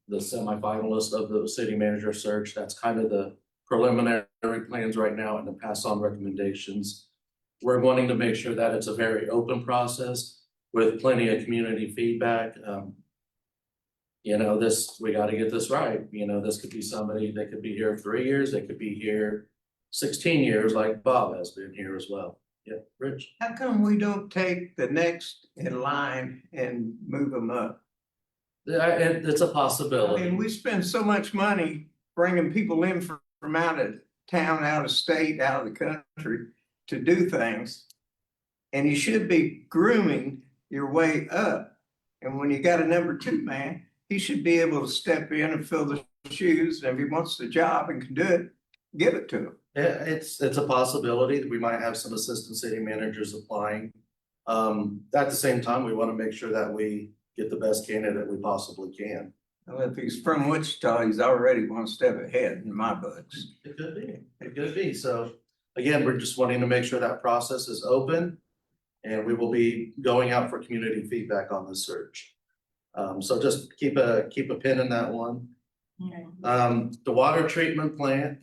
the semi-finalists of the city manager search. That's kind of the preliminary plans right now and to pass on recommendations. We're wanting to make sure that it's a very open process with plenty of community feedback. We got to get this right. This could be somebody that could be here 3 years. They could be here 16 years like Bob has been here as well. Yeah, Rich. How come we don't take the next in line and move them up? It's a I possibility. mean, we spend so much money bringing people in from out of town, out of state, out of the country to do things. And you should be grooming your way up. And when you got a number 2 man, he should be able to step in and fill the shoes. And if he wants the job and can do it, give it to him. Yeah, it's a possibility that we might have some assistant city managers applying. At the same time, we want to make sure that we get the best candidate we possibly can. Well, if he's from Wichita, he's already one step ahead in my books. It could be, it could be. So again, we're just wanting to make sure that process is open. And we will be going out for community feedback on this search. So just keep a pin in that one. The water treatment plant.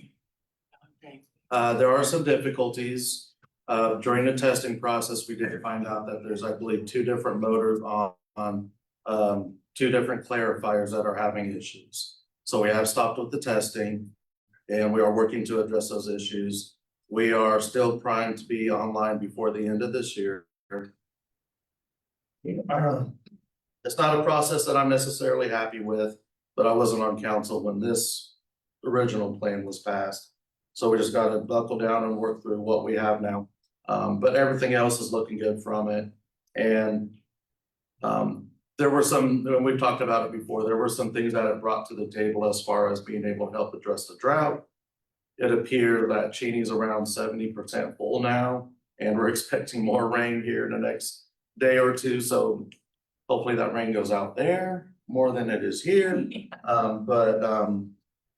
There are some difficulties. During the testing process, we did find out that there's, I believe, 2 different motors on 2 different clarifiers that are having issues. So we have stopped with the testing and we are working to address those issues. We are still primed to be online before the end of this year. It's not a process that I'm necessarily happy with, but I wasn't on council when this original plan was passed. So we just gotta buckle down and work through what we have now. But everything else is looking good from it. And there were some, and we've talked about it before, there were some things that it brought to the table as far as being able to help address the drought. It appeared that Cheney's around 70% full now, and we're expecting more rain here in the next day or two. So hopefully that rain goes out there more than it is here.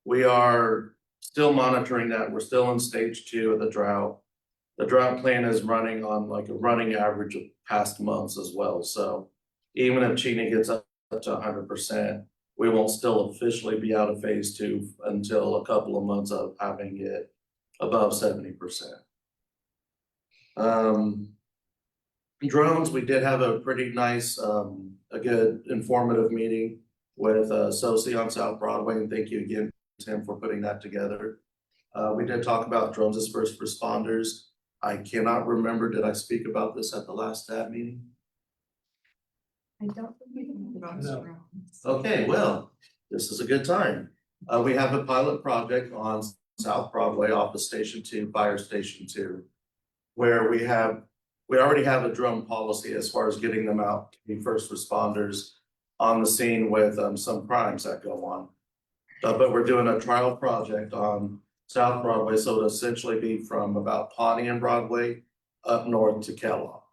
We are still monitoring that. We're still in stage 2 of the drought. The drought plan is running on like a running average of past months as well. So even if Cheney gets up to 100%, we won't still officially be out of phase 2 until a couple of months of having it above 70%. Drones, we did have a pretty nice, a good informative meeting with SOSI on South Broadway, and thank you again, Tim, for putting that together. We did talk about drones as first responders. I cannot remember, did I speak about this at the last STAT meeting? I don't think we can move on to No. drones. Okay, well, this is a good time. We have a pilot project on South Broadway off of Station 2, Fire Station 2, where we already have a drone policy as far as getting them out to be first responders on the scene with some crimes that go on. But we're doing a trial project on South Broadway, so it'll essentially be from about Pawnee and Broadway up north to Kellogg.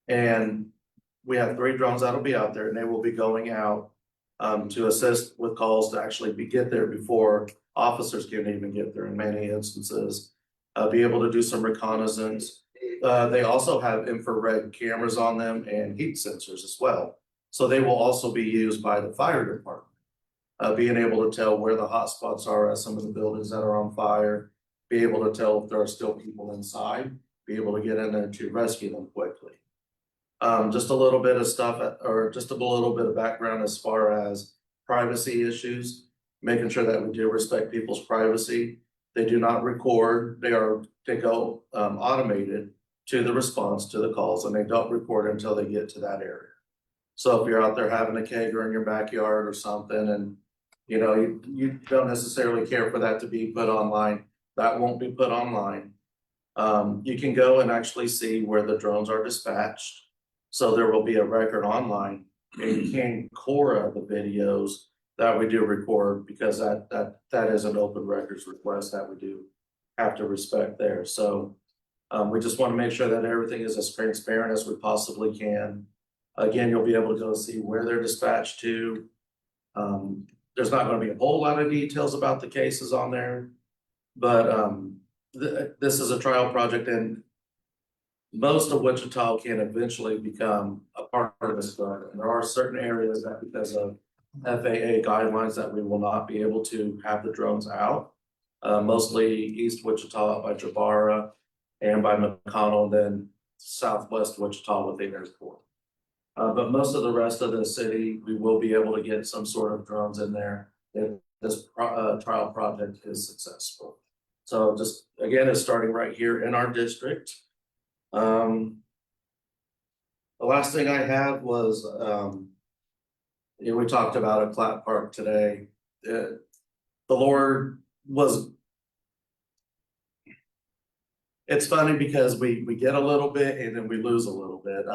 And we have 3 drones that'll be out there, and they will be going out to assist with calls to actually get there before officers can even get there in many instances. Be able to do some reconnaissance. They also have infrared cameras on them and heat sensors as well. So they will also be used by the fire department. Being able to tell where the hot spots are at some of the buildings that are on fire, be able to tell if there are still people inside, be able to get in there to rescue them quickly. Just a little bit of stuff, or just a little bit of background as far as privacy issues, making sure that we do respect people's privacy. They do not record, they go automated to the response to the calls, and they don't record until they get to that area. So if you're out there having a kegger in your backyard or something, and you don't necessarily care for that to be put online, that won't be put online. You can go and actually see where the drones are dispatched. So there will be a record online, and you can Cora the videos that we do record, because that is an open records request that we do have to respect there. So we just want to make sure that everything is as transparent as we possibly can. Again, you'll be able to go see where they're dispatched to. There's not going to be a whole lot of details about the cases on there, but this is a trial project, and most of Wichita can eventually become a part of this garden. There are certain areas that, because of FAA guidelines, that we will not be able to have the drones out. Mostly East Wichita by Jabara and by McConnell, and then Southwest Wichita with the airport. But most of the rest of the city, we will be able to get some sort of drones in there if this trial project is successful. So just, again, it's starting right here in our district. The last thing I had was, we talked about at Platt Park today. The Lord was, it's funny because we get a little bit and then we lose a little bit.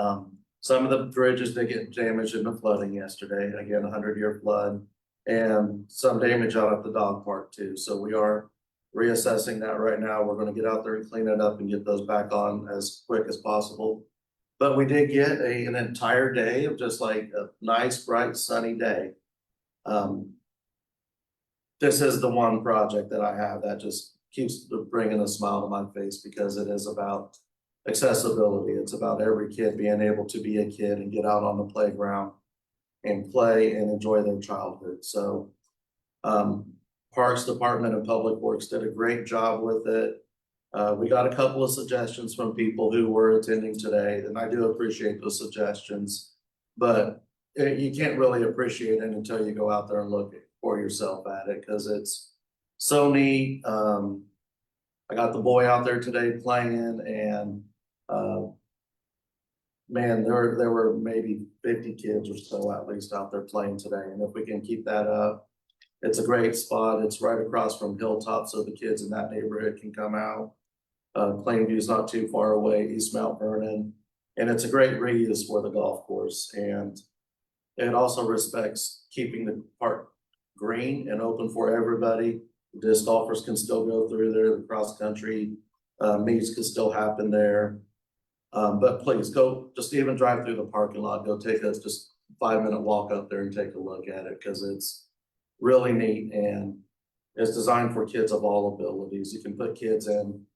Some of the bridges, they get damaged in the flooding yesterday, again, 100-year flood, and some damage out at the dog park too. So we are reassessing that right now. We're going to get out there and clean it up and get those back on as quick as possible. But we did get an entire day of just like a nice, bright, sunny day. This is the one project that I have that just keeps bringing a smile to my face because it is about accessibility. It's about every kid being able to be a kid and get out on the playground and play and enjoy their childhood. So Parks Department and Public Works did a great job with it. We got a couple of suggestions from people who were attending today, and I do appreciate those suggestions. But you can't really appreciate it until you go out there and look for yourself at it, because it's so neat. I got the boy out there today playing, and man, there were maybe 50 kids or so at least out there playing today. And if we can keep that up, it's a great spot. It's right across from Hilltop, so the kids in that neighborhood can come out. Plainview's not too far away, East Mount Vernon, and it's a great reuse for the golf course. And it also respects keeping the park green and open for everybody. Disc golfers can still go through there, the cross country meets can still happen there. But please go, just even drive through the parking lot, go take a just 5-minute walk up there and take a look at it, because it's really neat and it's designed for kids of all abilities. You can put kids in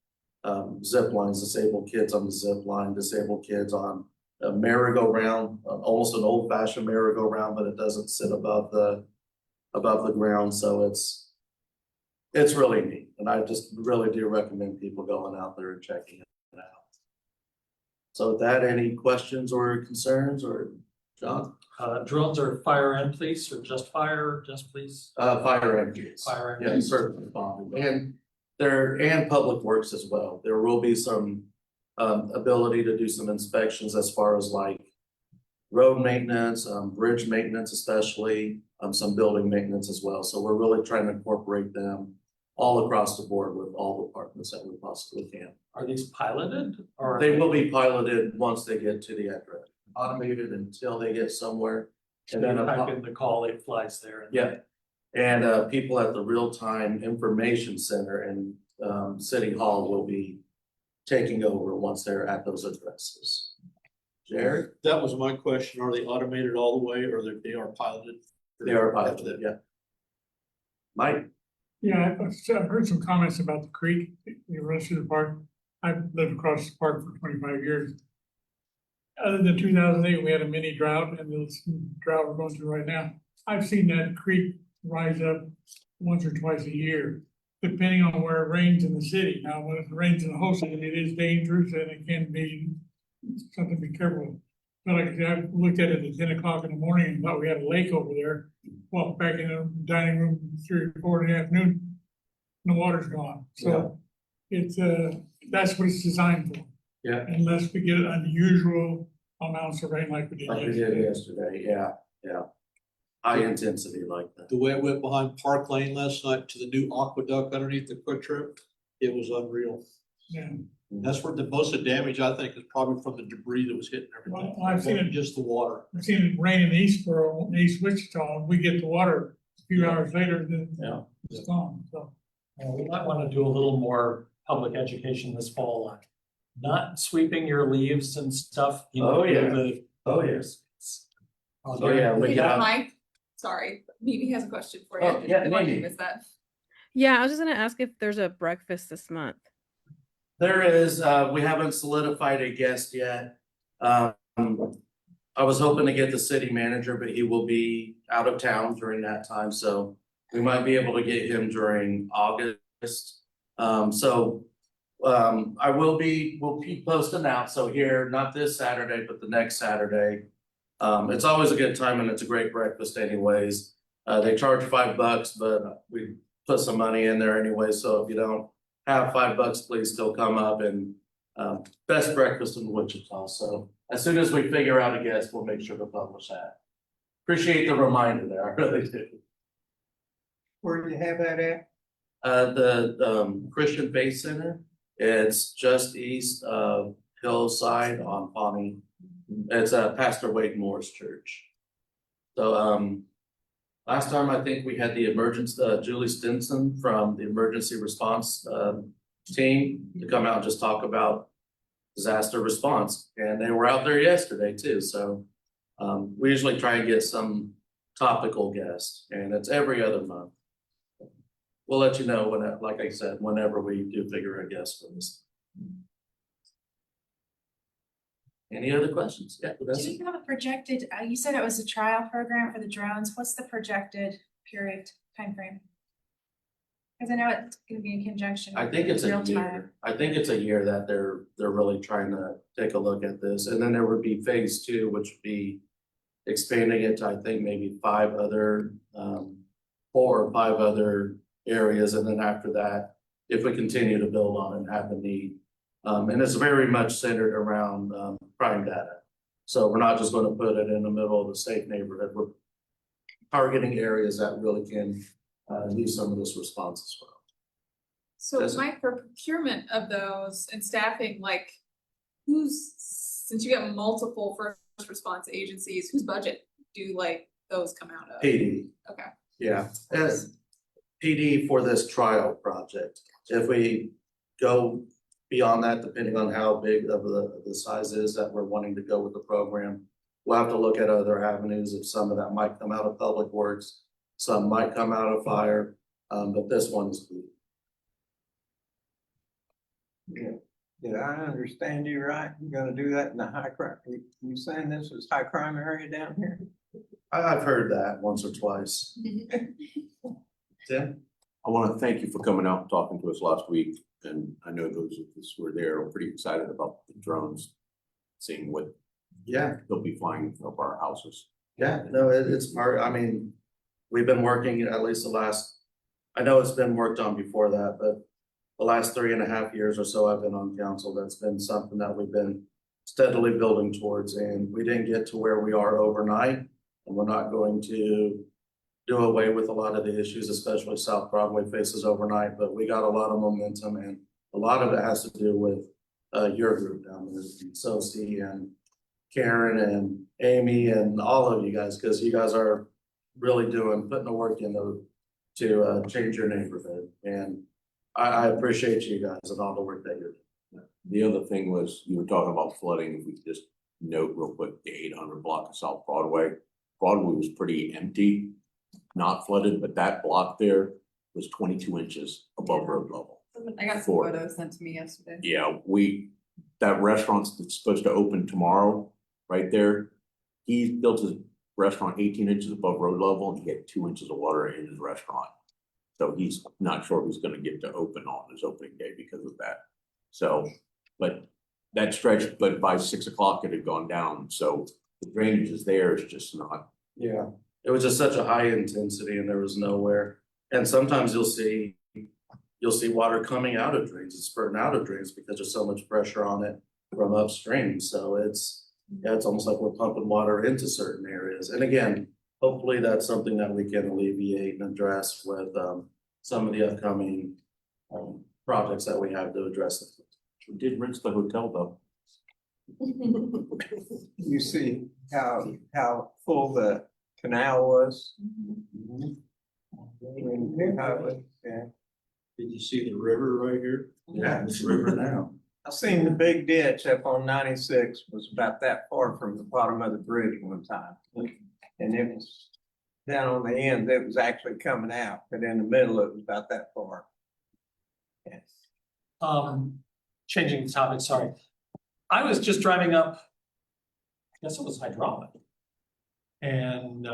zip lines, disabled kids on the zip line, disabled kids on a merry-go-round, almost an old-fashioned merry-go-round, but it doesn't sit above the ground. So it's really neat, and I just really do recommend people going out there and checking it out. So with that, any questions or concerns, or John? Drones are fire and police, or just fire, just police? Fire engines. Fire and Yeah, police. certainly, and Public Works as well. There will be some ability to do some inspections as far as like road maintenance, bridge maintenance, especially some building maintenance as well. So we're really trying to incorporate them all across the board with all departments that we possibly can. Are these piloted or? They will be piloted once they get to the address, automated until they get somewhere. And then type in the call, it flies there. And Yeah, and people at the Real-Time Information Center in City Hall will be taking over once they're at those addresses. Jared? That was my question. Are they automated all the way, or they are piloted? They are piloted, yeah. Mike? Yeah, I've heard some comments about the creek, the rest of the park. I've lived across the park for 25 years. Other than 2008, we had a mini drought, and this drought we're going through right now. I've seen that creek rise up once or twice a year, depending on where it rains in the city. Now, when it rains in the whole city, it is dangerous and it can be something to be careful of. But like I said, I looked at it at 10 o'clock in the morning and thought we had a lake over there. Walked back in the dining room 3 or 4 in the afternoon, and the water's gone. So it's that's what it's designed for. Yeah. Unless we get unusual amounts of rain like we did Like we yesterday. did yesterday, yeah. High intensity like that. The way it went behind Park Lane last night to the new aqueduct underneath the Quick Trip, it was unreal. Yeah. That's where the most of the damage, I think, is probably from the debris that was hitting everything. Well, I've seen it. Just the water. I've seen it rain in Eastboro, East Wichita, and we get the water a few hours later, then Yeah. it's gone, so. We might want to do a little more public education this fall on not sweeping your leaves and stuff. You know, Oh, yeah. the- Oh, yes. Oh, yeah, we Hey, got- Mike, sorry, Mimi has a question for you. Oh, yeah, Why Mimi. you missed that? Yeah, I was just gonna ask if there's a breakfast this month. There is, we haven't solidified a guest yet. I was hoping to get the city manager, but he will be out of town during that time, so we might be able to get him during August. We'll keep posting out, so here, not this Saturday, but the next Saturday. It's always a good time and it's a great breakfast anyways. They charge $5, but we put some money in there anyway, so if you don't have $5, please still come up, and best breakfast in Wichita. So as soon as we figure out a guest, we'll make sure to publish that. Appreciate the reminder there, I really do. Where do you have that at? The Christian Faith Center, it's just east of Hillside on Pawnee. It's Pastor Wade Moore's church. So last time I think we had the Julie Stinson from the emergency response team to come out and just talk about disaster response, and they were out there yesterday too, so. We usually try and get some topical guests, and it's every other month. We'll let you know when, like I said, whenever we do figure a guest for this. Any other questions? Yeah, Do Vanessa? you have a projected, you said it was a trial program for the drones, what's the projected timeframe? Cause I know it's gonna be in conjunction. I think it's a real time. year. I think it's a year that they're really trying to take a look at this, and then there would be phase two, which would be expanding it to, I think, maybe 4 or 5 other areas, and then after that, if we continue to build on and have the need. And it's very much centered around crime data. So we're not just gonna put it in the middle of a safe neighborhood, we're targeting areas that really can use some of this response as well. So Does it- Mike, for procurement of those and staffing, like since you got multiple first response agencies, whose budget do like those come out of? PD. Okay. Yeah, PD for this trial project. If we go beyond that, depending on how big of the size is that we're wanting to go with the program, we'll have to look at other avenues of some of that might come out of Public Works, some might come out of fire, but this one's. Did I understand you right? You're gonna do that in the high crime, you saying this is high crime area down here? I've heard that once or twice. Tim? I want to thank you for coming out and talking to us last week, and I know those of us who were there are pretty excited about the drones, seeing what Yeah, they'll be flying over our houses. yeah, no, it's part, I mean, we've been working at least I know it's been worked on before that, but the last 3.5 years or so I've been on council, that's been something that we've been steadily building towards, and we didn't get to where we are overnight. And we're not going to do away with a lot of the issues, especially South Broadway faces overnight, but we got a lot of momentum, and a lot of it has to do with your group down there, Sophie and Karen and Amy and all of you guys, because you guys are really putting the work in to change your neighborhood. And I appreciate you guys and all the work that you're doing. The other thing was, you were talking about flooding, if we could just note real quick, the 800 block of South Broadway. Broadway was pretty empty, not flooded, but that block there was 22 inches above road level. I got some Four. photos sent to me yesterday. Yeah, that restaurant that's supposed to open tomorrow, right there, he built his restaurant 18 inches above road level, and he had 2 inches of water in his restaurant. So he's not sure if he's gonna get to open on his opening day because of that. So, but that stretch, but by 6 o'clock it had gone down, so the drainage is there, it's just not. Yeah, it was just such a high intensity and there was nowhere. And sometimes you'll see water coming out of drains, it's spurting out of drains because there's so much pressure on it from upstream. So it's almost like we're pumping water into certain areas. And again, hopefully that's something that we can alleviate and address with some of the upcoming projects that we have to address it. We did rinse the hotel though. You see how full the canal was? Yeah. Did you see the river right here? Yeah, it's a river now. I seen the big ditch up on 96 was about that far from the bottom of the bridge one time. And it was down on the end, it was actually coming out, but in the middle, it was about that far. Yes. Changing the topic, sorry. I was just driving up, I guess it was Hydraulic. And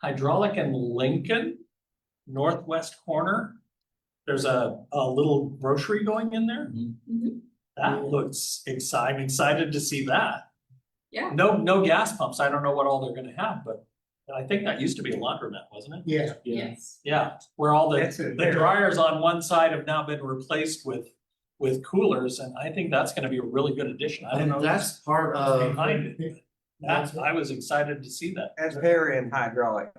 Hydraulic and Lincoln, northwest corner. There's a little grocery going in there. That looks exciting. I'm excited to see that. Yeah. No gas pumps. I don't know what all they're gonna have, but I think that used to be a laundromat, wasn't it? Yeah. Yes. Yeah, where all That's the it there. dryers on one side have now been replaced with coolers, and I think that's gonna be a really good addition. I don't And know that's part what's of, behind it. I was excited to see that. That's Harry and hydraulic.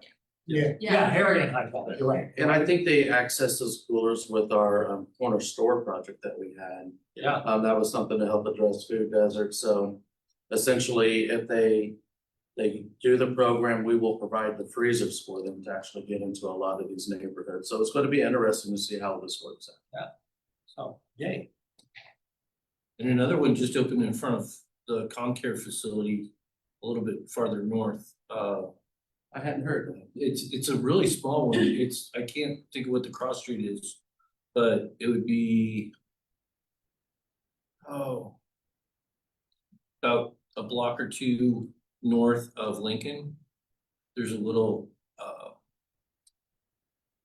Yeah, Harry and Hydraulic, you're right. and I think they access those coolers with our corner store project that we had. Yeah, That was something to help address food deserts. So essentially, if they do the program, we will provide the freezers for them to actually get into a lot of these neighborhoods. So it's going to be interesting to see how this works out. so, yay. And another one just opened in front of the ComCare facility a little bit farther north. I hadn't heard that. It's a really small one. I can't think of what the cross street is, but it would be. About a block or two north of Lincoln. There's a little,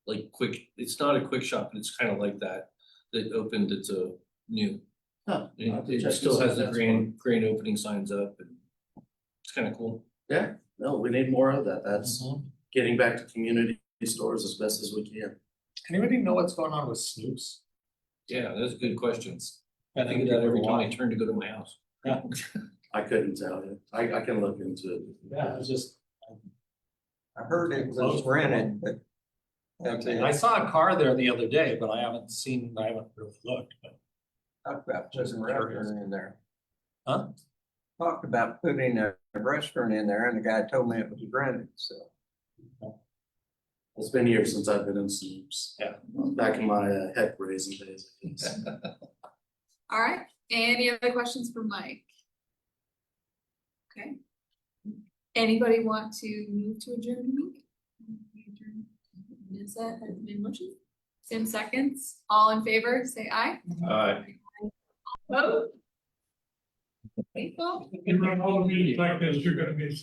like it's not a quick shop, but it's kind of like that opened, it's a new. Huh. It still has the grand opening signs up, and it's kind of cool. Yeah, no, we need more of that. That's getting back to community stores as best as we can. Anybody know what's going on with Snoops? Yeah, that's a good question. I think of that every time I turn to go to my house. Yeah, I couldn't tell you. I can look into it. yeah, it's just, I heard it was rented, but. That's it. I saw a car there the other day, but I haven't really looked, but. Talked about putting a restaurant in there. Huh? Talked about putting a restaurant in there and the guy told me it was rented, so. It's been years since I've been in Snoops. Yeah. Back in my head raising days. All right, any other questions for Mike? Okay. Anybody want to move to adjourn the meeting? Is that has been motion? Sim seconds, all in favor, say aye. Vote. Faithful? You run all the meetings like this, you're gonna be.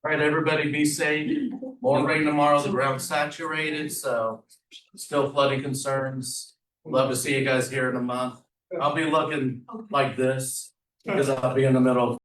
All right, everybody be safe. More rain tomorrow, the ground's saturated, so still flooding concerns. Love to see you guys here in a month. I'll be looking like this because I'll be in the middle of